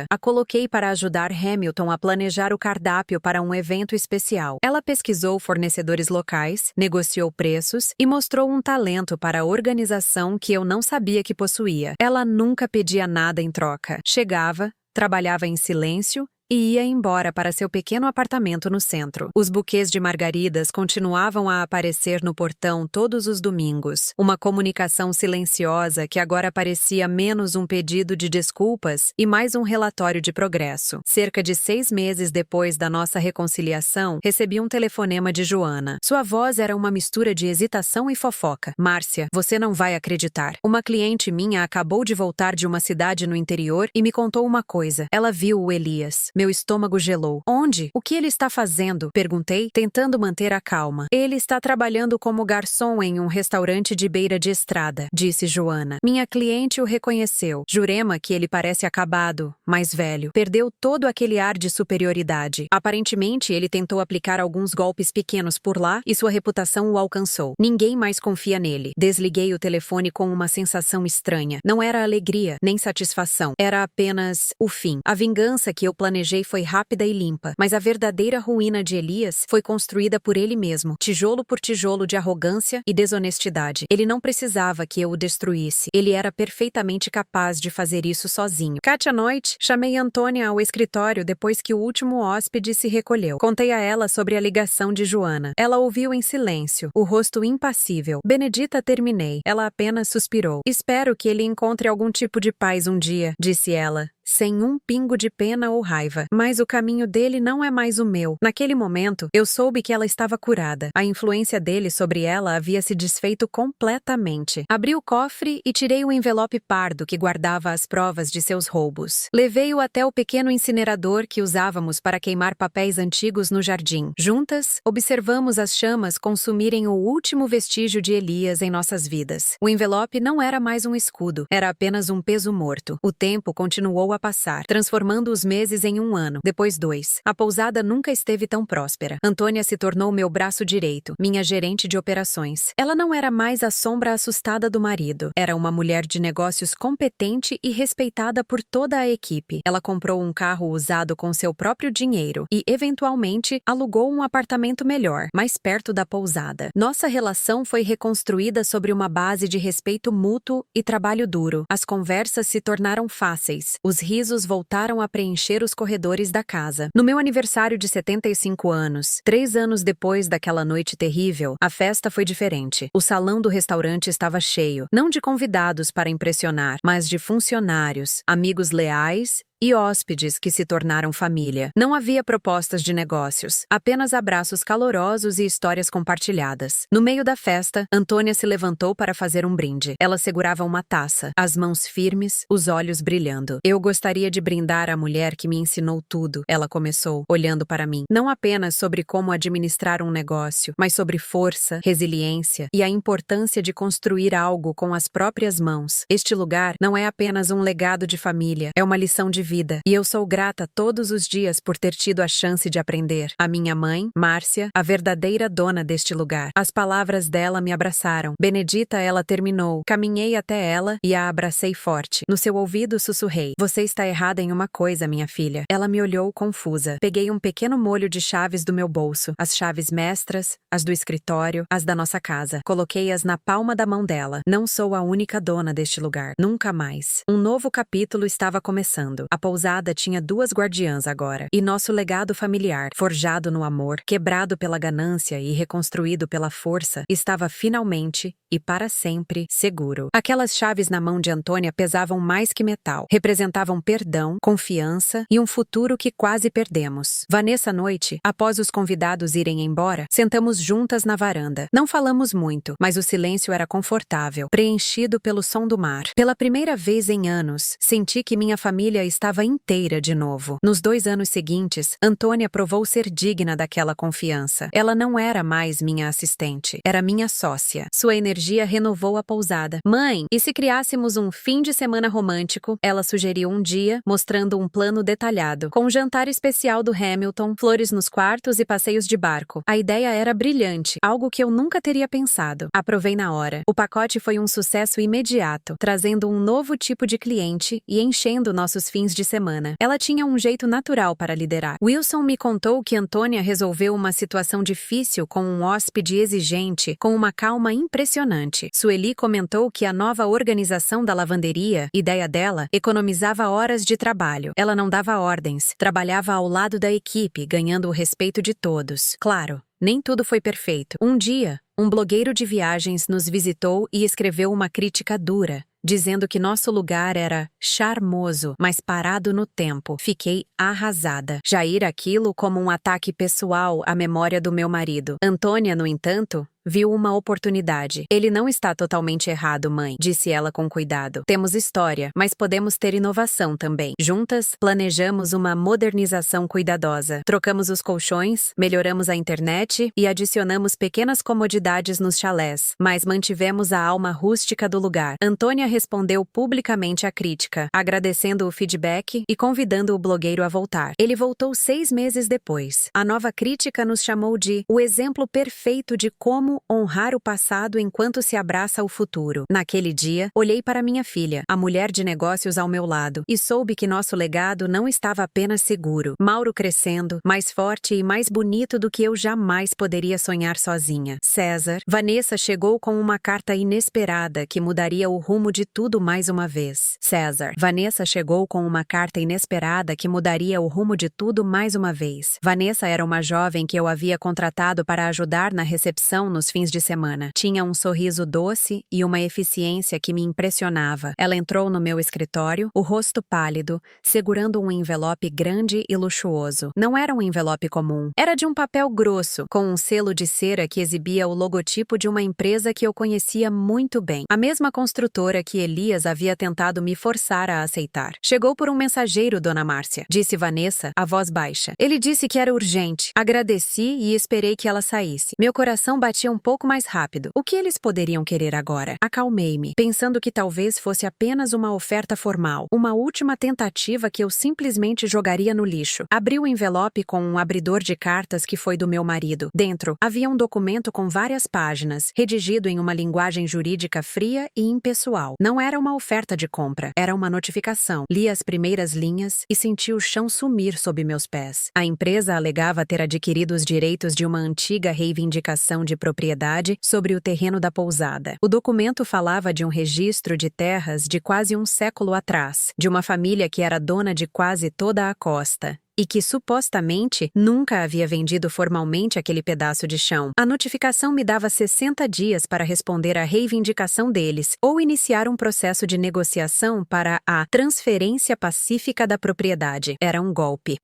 a coloquei para ajudar Hamilton a planejar o cardápio para um evento especial. Ela pesquisou fornecedores locais, negociou preços e mostrou um talento para a organização que eu não sabia que possuía. Ela nunca pedia nada em troca. Chegava, trabalhava em silêncio e ia embora para seu pequeno apartamento no centro. Os buquês de margaridas continuavam a aparecer no portão todos os domingos. Uma comunicação silenciosa que agora parecia menos um pedido de desculpas e mais um relatório de progresso. Cerca de 6 meses depois da nossa reconciliação, recebi um telefonema de Joana. Sua voz era uma mistura de hesitação e fofoca. Márcia, você não vai acreditar. Uma cliente minha acabou de voltar de uma cidade no interior e me contou uma coisa. Ela viu o Elias. Meu estômago gelou. Onde? O que ele está fazendo? Perguntei, tentando manter a calma. Ele está trabalhando como garçom em um restaurante de beira de estrada, disse Joana. Minha cliente o reconheceu. Jurema que ele parece acabado, mais velho. Perdeu todo aquele ar de superioridade. Aparentemente, ele tentou aplicar alguns golpes pequenos por lá e sua reputação o alcançou. Ninguém mais confia nele. Desliguei o telefone com uma sensação estranha. Não era alegria, nem satisfação. Era apenas o fim. A vingança que eu planejei foi rápida e limpa, mas a verdadeira ruína de Elias foi construída por ele mesmo, tijolo por tijolo de arrogância e desonestidade. Ele não precisava que eu o destruísse. Ele era perfeitamente capaz de fazer isso sozinho. Katia Noite, chamei Antônia ao escritório depois que o último hóspede se recolheu. Contei a ela sobre a ligação de Joana. Ela ouviu em silêncio, o rosto impassível. Benedita, terminei. Ela apenas suspirou. Espero que ele encontre algum tipo de paz um dia, disse ela, sem um pingo de pena ou raiva. Mas o caminho dele não é mais o meu. Naquele momento, eu soube que ela estava curada. A influência dele sobre ela havia se desfeito completamente. Abri o cofre e tirei o envelope pardo que guardava as provas de seus roubos. Levei-o até o pequeno incinerador que usávamos para queimar papéis antigos no jardim. Juntas, observamos as chamas consumirem o último vestígio de Elias em nossas vidas. O envelope não era mais um escudo, era apenas um peso morto. O tempo continuou a passar, transformando os meses em 1 ano, depois 2. A pousada nunca esteve tão próspera. Antônia se tornou meu braço direito, minha gerente de operações. Ela não era mais a sombra assustada do marido. Era uma mulher de negócios competente e respeitada por toda a equipe. Ela comprou um carro usado com seu próprio dinheiro e, eventualmente, alugou um apartamento melhor, mais perto da pousada. Nossa relação foi reconstruída sobre uma base de respeito mútuo e trabalho duro. As conversas se tornaram fáceis. Os risos voltaram a preencher os corredores da casa. No meu aniversário de 75 anos, 3 anos depois daquela noite terrível, a festa foi diferente. O salão do restaurante estava cheio, não de convidados para impressionar, mas de funcionários, amigos leais e hóspedes que se tornaram família. Não havia propostas de negócios, apenas abraços calorosos e histórias compartilhadas. No meio da festa, Antônia se levantou para fazer um brinde. Ela segurava uma taça, as mãos firmes, os olhos brilhando. Eu gostaria de brindar a mulher que me ensinou tudo, ela começou, olhando para mim. Não apenas sobre como administrar um negócio, mas sobre força, resiliência e a importância de construir algo com as próprias mãos. Este lugar não é apenas um legado de família, é uma lição de vida, e eu sou grata todos os dias por ter tido a chance de aprender. A minha mãe, Márcia, a verdadeira dona deste lugar. As palavras dela me abraçaram. Benedita, ela terminou. Caminhei até ela e a abracei forte. No seu ouvido sussurrei: "Você está errada em uma coisa, minha filha." Ela me olhou confusa. Peguei um pequeno molho de chaves do meu bolso, as chaves mestras, as do escritório, as da nossa casa. Coloquei-as na palma da mão dela. Não sou a única dona deste lugar. Nunca mais. Um novo capítulo estava começando. A pousada tinha 2 guardiãs agora, e nosso legado familiar, forjado no amor, quebrado pela ganância e reconstruído pela força, estava finalmente e para sempre seguro. Aquelas chaves na mão de Antônia pesavam mais que metal, representavam perdão, confiança e um futuro que quase perdemos. Nessa noite, após os convidados irem embora, sentamos juntas na varanda. Não falamos muito, mas o silêncio era confortável, preenchido pelo som do mar. Pela primeira vez em anos, senti que minha família estava inteira de novo. Nos 2 anos seguintes, Antônia provou ser digna daquela confiança. Ela não era mais minha assistente, era minha sócia. Sua energia renovou a pousada. "Mãe, e se criássemos um fim de semana romântico?" Ela sugeriu um dia, mostrando um plano detalhado, com um jantar especial do Hamilton, flores nos quartos e passeios de barco. A ideia era brilhante, algo que eu nunca teria pensado. Aprovei na hora. O pacote foi um sucesso imediato, trazendo um novo tipo de cliente e enchendo nossos fins de semana. Ela tinha um jeito natural para liderar. Wilson me contou que Antônia resolveu uma situação difícil com um hóspede exigente com uma calma impressionante. impressionante. Sueli comentou que a nova organização da lavanderia, ideia dela, economizava horas de trabalho. Ela não dava ordens, trabalhava ao lado da equipe, ganhando o respeito de todos. Claro, nem tudo foi perfeito. Um dia, um blogueiro de viagens nos visitou e escreveu uma crítica dura, dizendo que nosso lugar era charmoso, mas parado no tempo. Fiquei arrasada. Jair aquilo como um ataque pessoal à memória do meu marido. Antônia, no entanto, viu uma oportunidade. Ele não está totalmente errado, mãe, disse ela com cuidado. Temos história, mas podemos ter inovação também. Juntas, planejamos uma modernização cuidadosa. Trocamos os colchões, melhoramos a internet e adicionamos pequenas comodidades nos chalés, mas mantivemos a alma rústica do lugar. Antônia respondeu publicamente à crítica, agradecendo o feedback e convidando o blogueiro a voltar. Ele voltou 6 meses depois. A nova crítica nos chamou de o exemplo perfeito de como honrar o passado enquanto se abraça o futuro. Naquele dia, olhei para minha filha, a mulher de negócios ao meu lado, e soube que nosso legado não estava apenas seguro. Mauro crescendo, mais forte e mais bonito do que eu jamais poderia sonhar sozinha. César. Vanessa chegou com uma carta inesperada que mudaria o rumo de tudo mais uma vez. César. Vanessa chegou com uma carta inesperada que mudaria o rumo de tudo mais uma vez. Vanessa era uma jovem que eu havia contratado para ajudar na recepção nos fins de semana. Tinha um sorriso doce e uma eficiência que me impressionava. Ela entrou no meu escritório, o rosto pálido, segurando um envelope grande e luxuoso. Não era um envelope comum. Era de um papel grosso, com um selo de cera que exibia o logotipo de uma empresa que eu conhecia muito bem. A mesma construtora que Elias havia tentado me forçar a aceitar. Chegou por um mensageiro, dona Márcia, disse Vanessa, a voz baixa. Ele disse que era urgente. Agradeci e esperei que ela saísse. Meu coração batia um pouco mais rápido. O que eles poderiam querer agora? Acalmei-me, pensando que talvez fosse apenas uma oferta formal, uma última tentativa que eu simplesmente jogaria no lixo. Abri o envelope com um abridor de cartas que foi do meu marido. Dentro, havia um documento com várias páginas, redigido em uma linguagem jurídica fria e impessoal. Não era uma oferta de compra, era uma notificação. Li as primeiras linhas e senti o chão sumir sob meus pés. A empresa alegava ter adquirido os direitos de uma antiga reivindicação de propriedade sobre o terreno da pousada. O documento falava de um registro de terras de quase um século atrás, de uma família que era dona de quase toda a costa e que supostamente nunca havia vendido formalmente aquele pedaço de chão. A notificação me dava 60 dias para responder à reivindicação deles ou iniciar um processo de negociação para a transferência pacífica da propriedade. Era um golpe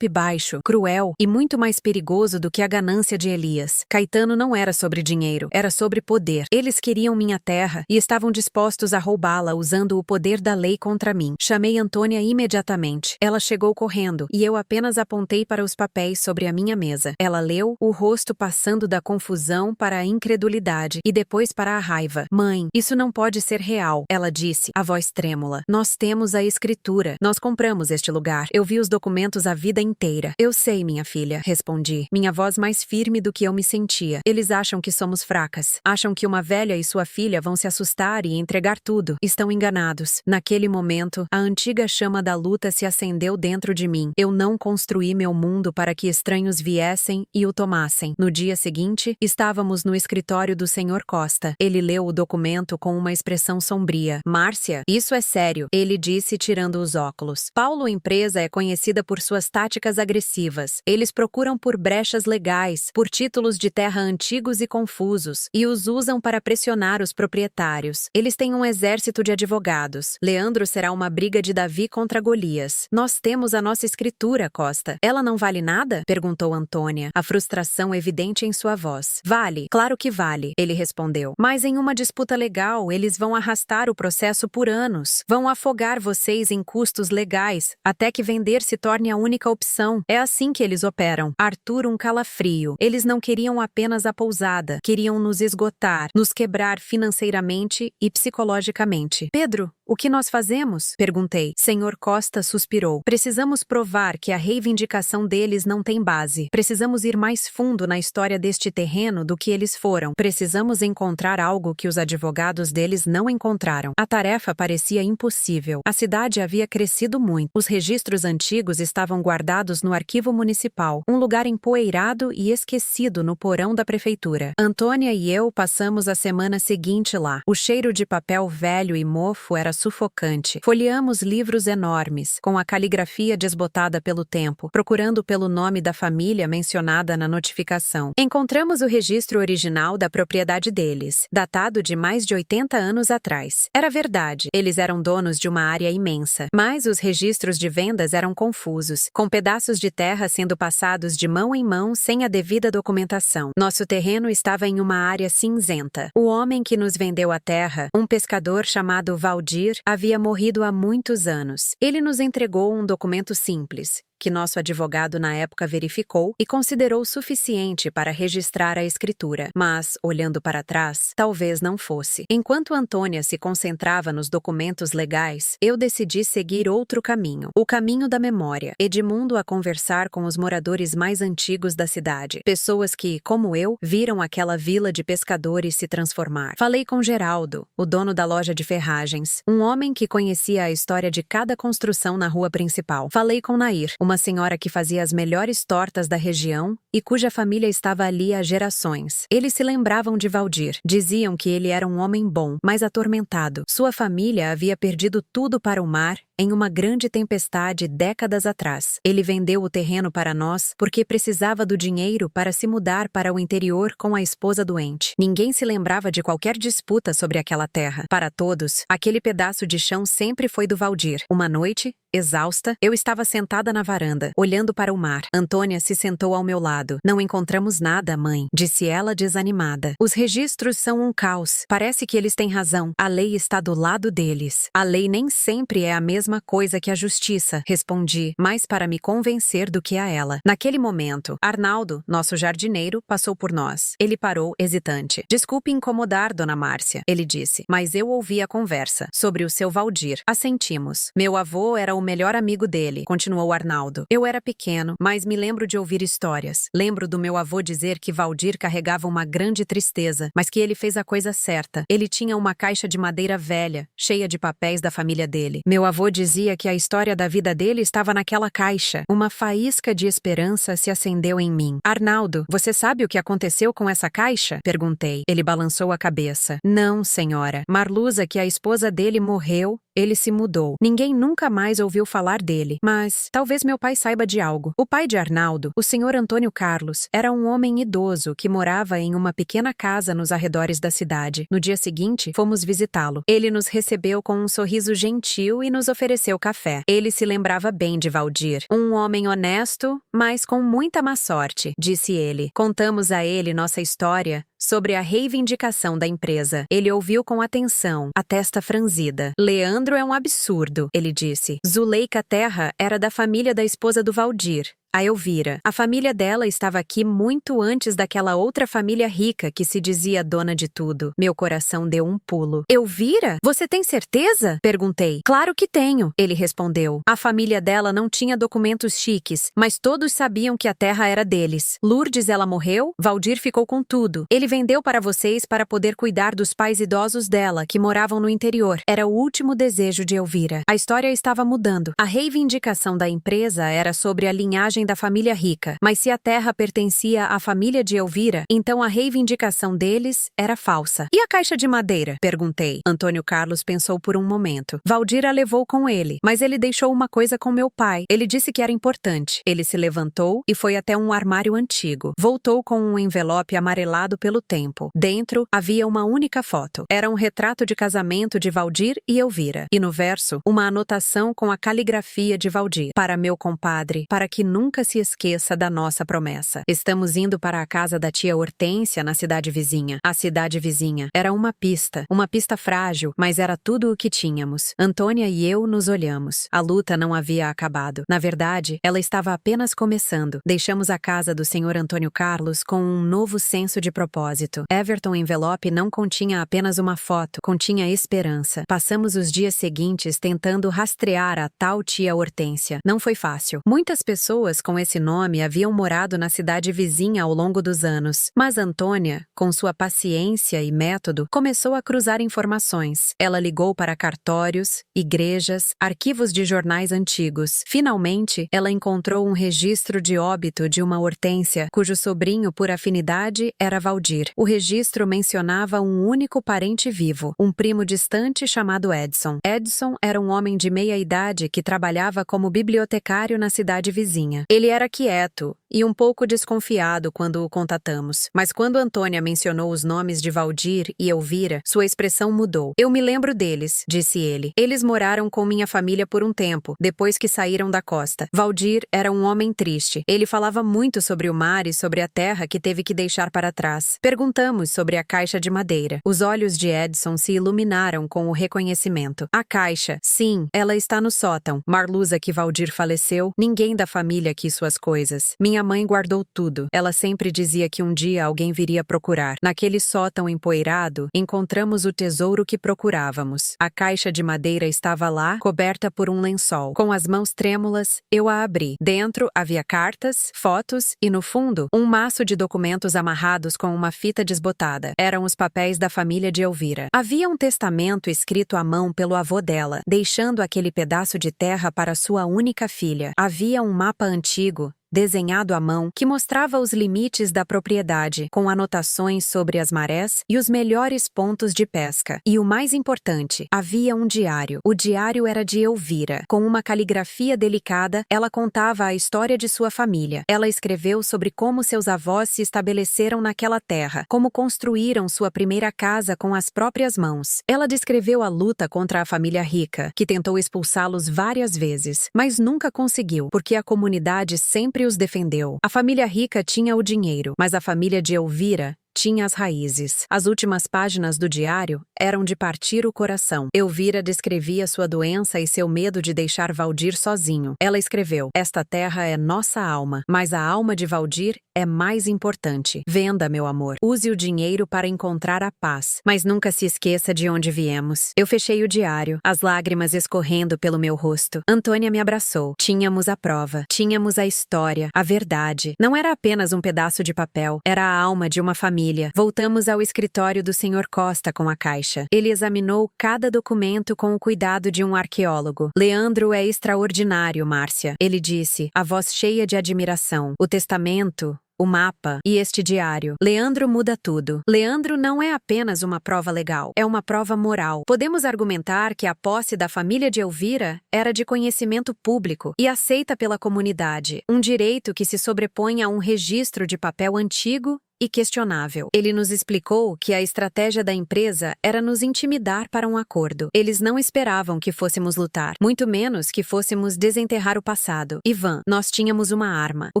baixo, cruel e muito mais perigoso do que a ganância de Elias. Caetano não era sobre dinheiro, era sobre poder. Eles queriam minha terra e estavam dispostos a roubá-la usando o poder da lei contra mim. Chamei Antônia imediatamente. Ela chegou correndo e eu apenas apontei para os papéis sobre a minha mesa. Ela leu, o rosto passando da confusão para a incredulidade e depois para a raiva. Mãe, isso não pode ser real, ela disse, a voz trêmula. Nós temos a escritura. Nós compramos este lugar. Eu vi os documentos a vida inteira. Eu sei, minha filha, respondi, minha voz mais firme do que eu me sentia. Eles acham que somos fracas. Acham que uma velha e sua filha vão se assustar e entregar tudo. Estão enganados. Naquele momento, a antiga chama da luta se acendeu dentro de mim. Eu não construí meu mundo para que estranhos viessem e o tomassem. No dia seguinte, estávamos no escritório do Sr. Costa. Ele leu o documento com uma expressão sombria. Márcia, isso é sério, ele disse tirando os óculos. Paulo Empresa é conhecida por suas táticas agressivas. Eles procuram por brechas legais, por títulos de terra antigos e confusos, e os usam para pressionar os proprietários. Eles têm um exército de advogados. Leandro será uma briga de Davi contra Golias. Nós temos a nossa escritura, Costa. Ela não vale nada? Perguntou Antônia, a frustração evidente em sua voz. Vale, claro que vale, ele respondeu. Mas em uma disputa legal, eles vão arrastar o processo por anos. Vão afogar vocês em custos legais, até que vender se torne a única opção. É assim que eles operam. Arthur, um calafrio. Eles não queriam apenas a pousada, queriam nos esgotar, nos quebrar financeiramente e psicologicamente. Pedro, o que nós fazemos? Perguntei. Senhor Costa suspirou. Precisamos provar que que a reivindicação deles não tem base. Precisamos ir mais fundo na história deste terreno do que eles foram. Precisamos encontrar algo que os advogados deles não encontraram. A tarefa parecia impossível. A cidade havia crescido muito. Os registros antigos estavam guardados no arquivo municipal, um lugar empoeirado e esquecido no porão da prefeitura. Antônia e eu passamos a semana seguinte lá. O cheiro de papel velho e mofo era sufocante. Folheamos livros enormes, com a caligrafia desbotada pelo tempo, procurando pelo nome da família mencionada na notificação. Encontramos o registro original da propriedade deles, datado de mais de 80 anos atrás. Era verdade, eles eram donos de uma área imensa, mas os registros de vendas eram confusos, com pedaços de terra sendo passados de mão em mão sem a devida documentação. Nosso terreno estava em uma área cinzenta. O homem que nos vendeu a terra, um pescador chamado Valdir, havia morrido há muitos anos. Ele nos entregou um documento simples, que nosso advogado na época verificou e considerou suficiente para registrar a escritura. Mas, olhando para trás, talvez não fosse. Enquanto Antônia se concentrava nos documentos legais, eu decidi seguir outro caminho, o caminho da memória. Edmundo a conversar com os moradores mais antigos da cidade, pessoas que, como eu, viram aquela vila de pescadores se transformar. Falei com Geraldo, o dono da loja de ferragens, um homem que conhecia a história de cada construção na rua principal. Falei com Nair, uma senhora que fazia as melhores tortas da região e cuja família estava ali há gerações. Eles se lembravam de Valdir. Diziam que ele era um homem bom, mas atormentado. Sua família havia perdido tudo para o mar em uma grande tempestade décadas atrás. Ele vendeu o terreno para nós porque precisava do dinheiro para se mudar para o interior com a esposa doente. Ninguém se lembrava de qualquer disputa sobre aquela terra. Para todos, aquele pedaço de chão sempre foi do Valdir. Uma noite, exausta, eu estava sentada na varanda, olhando para o mar. Antônia se sentou ao meu lado. Não encontramos nada, mãe, disse ela desanimada. Os registros são um caos. Parece que eles têm razão. A lei está do lado deles. A lei nem sempre é a mesma coisa que a justiça, respondi, mais para me convencer do que a ela. Naquele momento, Arnaldo, nosso jardineiro, passou por nós. Ele parou, hesitante. Desculpe incomodar, dona Márcia, ele disse, mas eu ouvi a conversa sobre o seu Valdir. Assentimos. Meu avô era o melhor amigo dele, continuou Arnaldo. Eu era pequeno, mas me lembro de ouvir histórias. Lembro do meu avô dizer que Valdir carregava uma grande tristeza, mas que ele fez a coisa certa. Ele tinha uma caixa de madeira velha, cheia de papéis da família dele. Meu avô dizia que a história da vida dele estava naquela caixa. Uma faísca de esperança se acendeu em mim. Arnaldo, você sabe o que aconteceu com essa caixa? Perguntei. Ele balançou a cabeça. Não, senhora. Marluza, que a esposa dele morreu, ele se mudou. Ninguém nunca mais ouviu falar dele, mas talvez meu pai saiba de algo. O pai de Arnaldo, o senhor Antônio Carlos, era um homem idoso que morava em uma pequena casa nos arredores da cidade. No dia seguinte, fomos visitá-lo. Ele nos recebeu com um sorriso gentil e nos ofereceu café. Ele se lembrava bem de Valdir. Um homem honesto, mas com muita má sorte, disse ele. Contamos a ele nossa história sobre a reivindicação da empresa. Ele ouviu com atenção, a testa franzida. Leandro é um absurdo, ele disse. Zuleika Terra era da família da esposa do Valdir, a Elvira. A família dela estava aqui muito antes daquela outra família rica que se dizia dona de tudo. Meu coração deu um pulo. Elvira? Você tem certeza? Perguntei. Claro que tenho, ele respondeu. A família dela não tinha documentos chiques, mas todos sabiam que a terra era deles. Lourdes, ela morreu? Valdir ficou com tudo. Ele vendeu para vocês para poder cuidar dos pais idosos dela, que moravam no interior. Era o último desejo de Elvira. A história estava mudando. A reivindicação da empresa era sobre a linhagem da família rica, mas se a terra pertencia à família de Elvira, então a reivindicação deles era falsa. E a caixa de madeira? Perguntei. Antônio Carlos pensou por um momento. Valdir a levou com ele, mas ele deixou uma coisa com meu pai. Ele disse que era importante. Ele se levantou e foi até um armário antigo. Voltou com um envelope amarelado pelo tempo. Dentro havia uma única foto. Era um retrato de casamento de Valdir e Elvira. E no verso, uma anotação com a caligrafia de Valdir. Para meu compadre, para que nunca nunca se esqueça da nossa promessa. Estamos indo para a casa da tia Hortência na cidade vizinha. A cidade vizinha era uma pista frágil, mas era tudo o que tínhamos. Antônia e eu nos olhamos. A luta não havia acabado. Na verdade, ela estava apenas começando. Deixamos a casa do Sr. Antônio Carlos com um novo senso de propósito. Everton Envelope não continha apenas uma foto, continha esperança. Passamos os dias seguintes tentando rastrear a tal tia Hortência. Não foi fácil. Muitas pessoas com esse nome haviam morado na cidade vizinha ao longo dos anos, mas Antônia, com sua paciência e método, começou a cruzar informações. Ela ligou para cartórios, igrejas, arquivos de jornais antigos. Finalmente, ela encontrou um registro de óbito de uma Hortência, cujo sobrinho por afinidade era Valdir. O registro mencionava um único parente vivo, um primo distante chamado Edson. Edson era um homem de meia idade que trabalhava como bibliotecário na cidade vizinha. Ele era quieto e um pouco desconfiado quando o contatamos, mas quando Antônia mencionou os nomes de Valdir e Elvira, sua expressão mudou. "Eu me lembro deles", disse ele. "Eles moraram com minha família por um tempo, depois que saíram da costa. Valdir era um homem triste. Ele falava muito sobre o mar e sobre a terra que teve que deixar para trás. Perguntamos sobre a caixa de madeira. Os olhos de Edson se iluminaram com o reconhecimento. A caixa, sim, ela está no sótão. Marlusa que Valdir faleceu, ninguém da família quis suas coisas. Minha mãe guardou tudo. Ela sempre dizia que um dia alguém viria procurar. Naquele sótão empoeirado, encontramos o tesouro que procurávamos. A caixa de madeira estava lá, coberta por um lençol. Com as mãos trêmulas, eu a abri. Dentro havia cartas, fotos e, no fundo, um maço de documentos amarrados com uma fita desbotada. Eram os papéis da família de Elvira. Havia um testamento escrito à mão pelo avô dela, deixando aquele pedaço de terra para sua única filha. Havia um mapa antigo, desenhado à mão, que mostrava os limites da propriedade, com anotações sobre as marés e os melhores pontos de pesca. E o mais importante, havia um diário. O diário era de Elvira. Com uma caligrafia delicada, ela contava a história de sua família. Ela escreveu sobre como seus avós se estabeleceram naquela terra, como construíram sua primeira casa com as próprias mãos. Ela descreveu a luta contra a família rica, que tentou expulsá-los várias vezes, mas nunca conseguiu, porque a comunidade sempre os defendeu. A família rica tinha o dinheiro, mas a família de Elvira tinha as raízes. As últimas páginas do diário eram de partir o coração. Elvira descrevia sua doença e seu medo de deixar Valdir sozinho. Ela escreveu: "Esta terra é nossa alma, mas a alma de Valdir é mais importante. Venda, meu amor. Use o dinheiro para encontrar a paz. Mas nunca se esqueça de onde viemos." Eu fechei o diário, as lágrimas escorrendo pelo meu rosto. Antônia me abraçou. Tínhamos a prova. Tínhamos a história, a verdade. Não era apenas um pedaço de papel. Era a alma de uma família. Voltamos ao escritório do Sr. Costa com a caixa. Ele examinou cada documento com o cuidado de um arqueólogo. "Leandro é extraordinário, Márcia", ele disse, a voz cheia de admiração. "O testamento, o mapa e este diário. Leandro muda tudo. Leandro não é apenas uma prova legal, é uma prova moral. Podemos argumentar que a posse da família de Elvira era de conhecimento público e aceita pela comunidade, um direito que se sobrepõe a um registro de papel antigo e questionável. Ele nos explicou que a estratégia da empresa era nos intimidar para um acordo. Eles não esperavam que fôssemos lutar, muito menos que fôssemos desenterrar o passado. "Ivan, nós tínhamos uma arma. O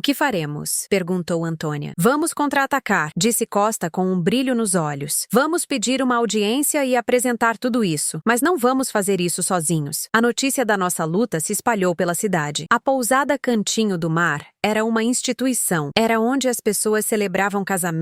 que faremos?", perguntou Antônia. "Vamos contra-atacar", disse Costa com um brilho nos olhos. "Vamos pedir uma audiência e apresentar tudo isso, mas não vamos fazer isso sozinhos." A notícia da nossa luta se espalhou pela cidade. A pousada Cantinho do Mar era uma instituição. Era onde as pessoas celebravam casamentos,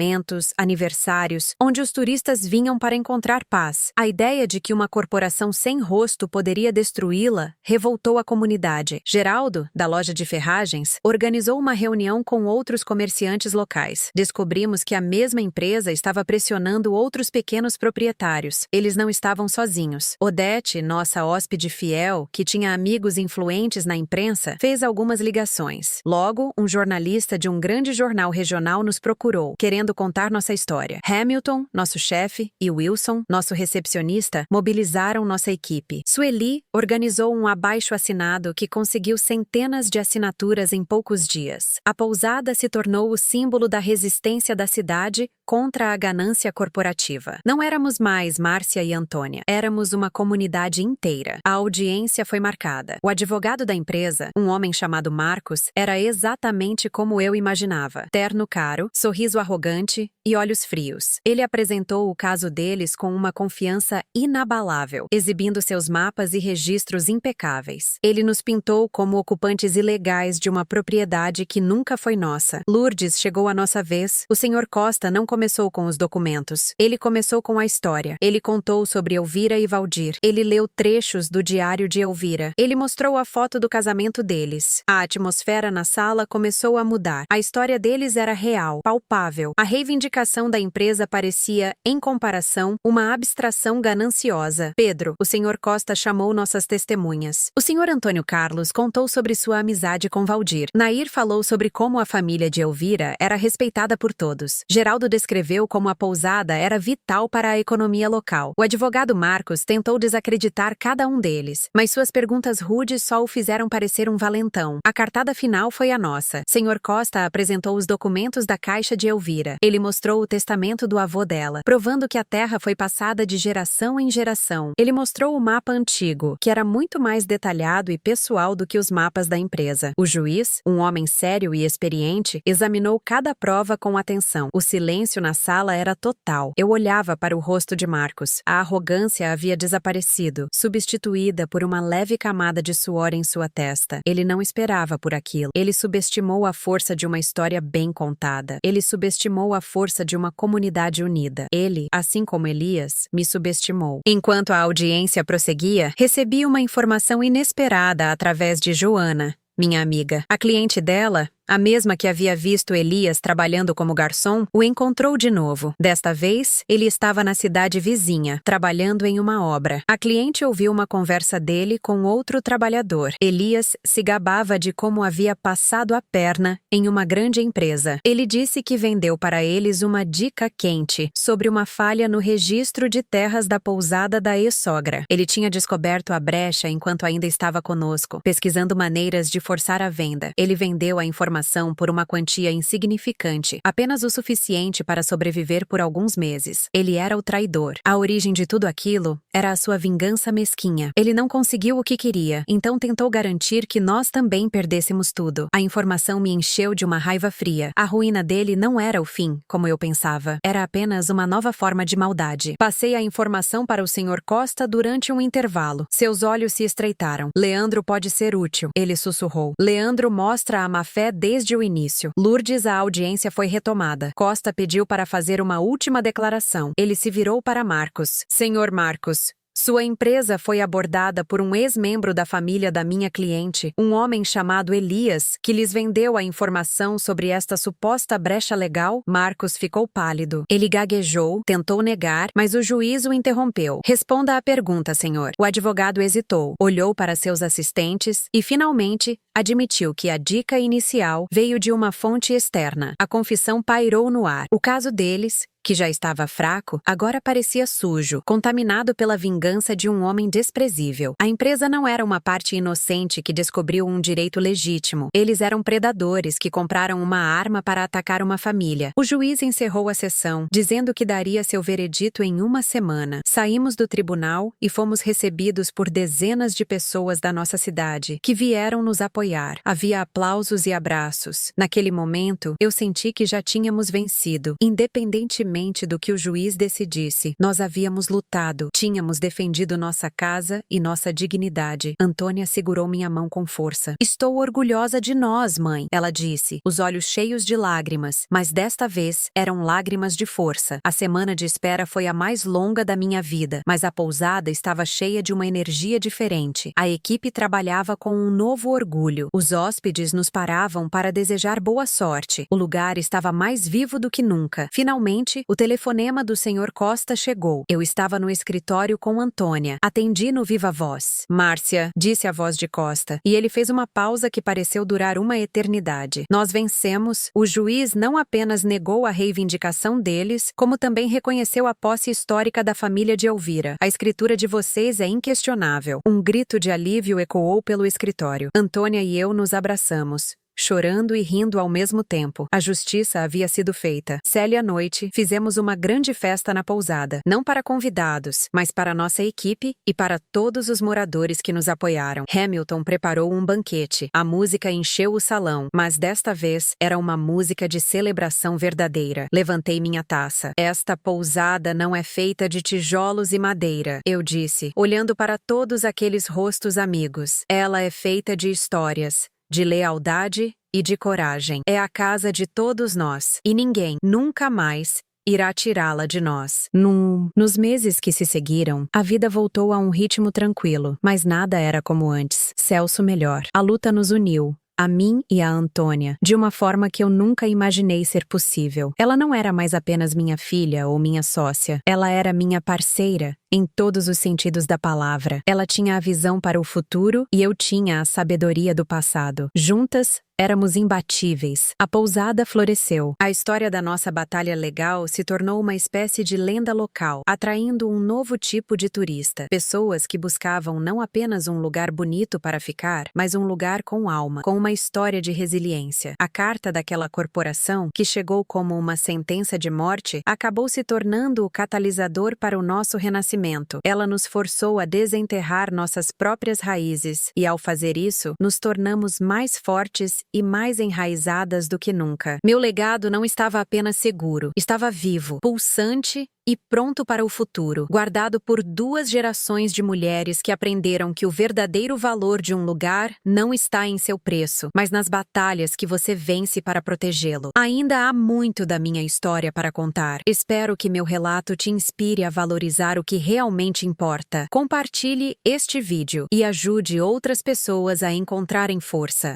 aniversários, onde os turistas vinham para encontrar paz. A ideia de que uma corporação sem rosto poderia destruí-la revoltou a comunidade. Geraldo, da loja de ferragens, organizou uma reunião com outros comerciantes locais. Descobrimos que a mesma empresa estava pressionando outros pequenos proprietários. Eles não estavam sozinhos. Odete, nossa hóspede fiel, que tinha amigos influentes na imprensa, fez algumas ligações. Logo, um jornalista de um grande jornal regional nos procurou, querendo contar nossa história. Hamilton, nosso chefe, e Wilson, nosso recepcionista, mobilizaram nossa equipe. Sueli organizou um abaixo-assinado que conseguiu centenas de assinaturas em poucos dias. A pousada se tornou o símbolo da resistência da cidade contra a ganância corporativa. Não éramos mais Márcia e Antônia, éramos uma comunidade inteira. A audiência foi marcada. O advogado da empresa, um homem chamado Marcos, era exatamente como eu imaginava. Terno caro, sorriso arrogante e olhos frios. Ele apresentou o caso deles com uma confiança inabalável, exibindo seus mapas e registros impecáveis. Ele nos pintou como ocupantes ilegais de uma propriedade que nunca foi nossa. Lourdes, chegou a nossa vez. O Sr. Costa não começou com os documentos. Ele começou com a história. Ele contou sobre Elvira e Valdir. Ele leu trechos do diário de Elvira. Ele mostrou a foto do casamento deles. A atmosfera na sala começou a mudar. A história deles era real, palpável. A reivindicação da empresa parecia, em comparação, uma abstração gananciosa. Pedro, o Sr. Costa chamou nossas testemunhas. O Sr. Antônio Carlos contou sobre sua amizade com Valdir. Nair falou sobre como a família de Elvira era respeitada por todos. Geraldo descreveu como a pousada era vital para a economia local. O advogado Marcos tentou desacreditar cada um deles, mas suas perguntas rudes só o fizeram parecer um valentão. A cartada final foi a nossa. Sr. Costa apresentou os documentos da caixa de Elvira. Ele mostrou o testamento do avô dela, provando que a terra foi passada de geração em geração. Ele mostrou o mapa antigo, que era muito mais detalhado e pessoal do que os mapas da empresa. O juiz, um homem sério e experiente, examinou cada prova com atenção. O silêncio na sala era total. Eu olhava para o rosto de Marcos. A arrogância havia desaparecido, substituída por uma leve camada de suor em sua testa. Ele não esperava por aquilo. Ele subestimou a força de uma história bem contada. Ele subestimou a força de uma comunidade unida. Ele, assim como Elias, me subestimou. Enquanto a audiência prosseguia, recebi uma informação inesperada através de Joana, minha amiga. A cliente dela, a mesma que havia visto Elias trabalhando como garçom, o encontrou de novo. Desta vez, ele estava na cidade vizinha, trabalhando em uma obra. A cliente ouviu uma conversa dele com outro trabalhador. Elias se gabava de como havia passado a perna em uma grande empresa. Ele disse que vendeu para eles uma dica quente sobre uma falha no registro de terras da pousada da ex-sogra. Ele tinha descoberto a brecha enquanto ainda estava conosco, pesquisando maneiras de forçar a venda. Ele vendeu a informação por uma quantia insignificante, apenas o suficiente para sobreviver por alguns meses. Ele era o traidor. A origem de tudo aquilo era a sua vingança mesquinha. Ele não conseguiu o que queria, então tentou garantir que nós também perdêssemos tudo. A informação me encheu de uma raiva fria. A ruína dele não era o fim, como eu pensava. Era apenas uma nova forma de maldade. Passei a informação para o Sr. Costa durante um intervalo. Seus olhos se estreitaram. Leandro pode ser útil, ele sussurrou. Leandro mostra a má-fé desde o início. Lourdes, a audiência foi retomada. Costa pediu para fazer uma última declaração. Ele se virou para Marcos. Senhor Marcos, sua empresa foi abordada por um ex-membro da família da minha cliente, um homem chamado Elias, que lhes vendeu a informação sobre esta suposta brecha legal. Marcos ficou pálido. Ele gaguejou, tentou negar, mas o juiz o interrompeu. Responda à pergunta, senhor. O advogado hesitou, olhou para seus assistentes e, finalmente, admitiu que a dica inicial veio de uma fonte externa. A confissão pairou no ar. O caso deles, que já estava fraco, agora parecia sujo, contaminado pela vingança de um homem desprezível. A empresa não era uma parte inocente que descobriu um direito legítimo. Eles eram predadores que compraram uma arma para atacar uma família. O juiz encerrou a sessão, dizendo que daria seu veredito em uma semana. Saímos do tribunal e fomos recebidos por dezenas de pessoas da nossa cidade, que vieram nos apoiar. Havia aplausos e abraços. Naquele momento, eu senti que já tínhamos vencido, independentemente do que o juiz decidisse. Nós havíamos lutado, tínhamos defendido nossa casa e nossa dignidade. Antônia segurou minha mão com força. Estou orgulhosa de nós, mãe, ela disse, os olhos cheios de lágrimas, mas desta vez eram lágrimas de força. A semana de espera foi a mais longa da minha vida, mas a pousada estava cheia de uma energia diferente. A equipe trabalhava com um novo orgulho. Os hóspedes nos paravam para desejar boa sorte. O lugar estava mais vivo do que nunca. Finalmente, o telefonema do Sr. Costa chegou. Eu estava no escritório com Antônia. Atendi no viva voz. Márcia, disse a voz de Costa, e ele fez uma pausa que pareceu durar uma eternidade. Nós vencemos. O juiz não apenas negou a reivindicação deles, como também reconheceu a posse histórica da família de Elvira. A escritura de vocês é inquestionável. Um grito de alívio ecoou pelo escritório. Antônia e eu nos abraçamos. chorando e rindo ao mesmo tempo. A justiça havia sido feita. Célia à noite, fizemos uma grande festa na pousada, não para convidados, mas para nossa equipe e para todos os moradores que nos apoiaram. Hamilton preparou um banquete. A música encheu o salão, mas desta vez era uma música de celebração verdadeira. Levantei minha taça. Esta pousada não é feita de tijolos e madeira, eu disse, olhando para todos aqueles rostos amigos. Ela é feita de histórias, de lealdade e de coragem. É a casa de todos nós, e ninguém, nunca mais, irá tirá-la de nós. Nos meses que se seguiram, a vida voltou a um ritmo tranquilo, mas nada era como antes. Celso melhor. A luta nos uniu, a mim e a Antônia, de uma forma que eu nunca imaginei ser possível. Ela não era mais apenas minha filha ou minha sócia, ela era minha parceira, em todos os sentidos da palavra. Ela tinha a visão para o futuro e eu tinha a sabedoria do passado. Juntas, éramos imbatíveis. A pousada floresceu. A história da nossa batalha legal se tornou uma espécie de lenda local, atraindo um novo tipo de turista. Pessoas que buscavam não apenas um lugar bonito para ficar, mas um lugar com alma, com uma história de resiliência. A carta daquela corporação, que chegou como uma sentença de morte, acabou se tornando o catalisador para o nosso renascimento. Ela nos forçou a desenterrar nossas próprias raízes e, ao fazer isso, nos tornamos mais fortes e mais enraizadas do que nunca. Meu legado não estava apenas seguro, estava vivo, pulsante e pronto para o futuro, guardado por 2 gerações de mulheres que aprenderam que o verdadeiro valor de um lugar não está em seu preço, mas nas batalhas que você vence para protegê-lo. Ainda há muito da minha história para contar. Espero que meu relato te inspire a valorizar o que realmente importa. Compartilhe este vídeo e ajude outras pessoas a encontrarem força.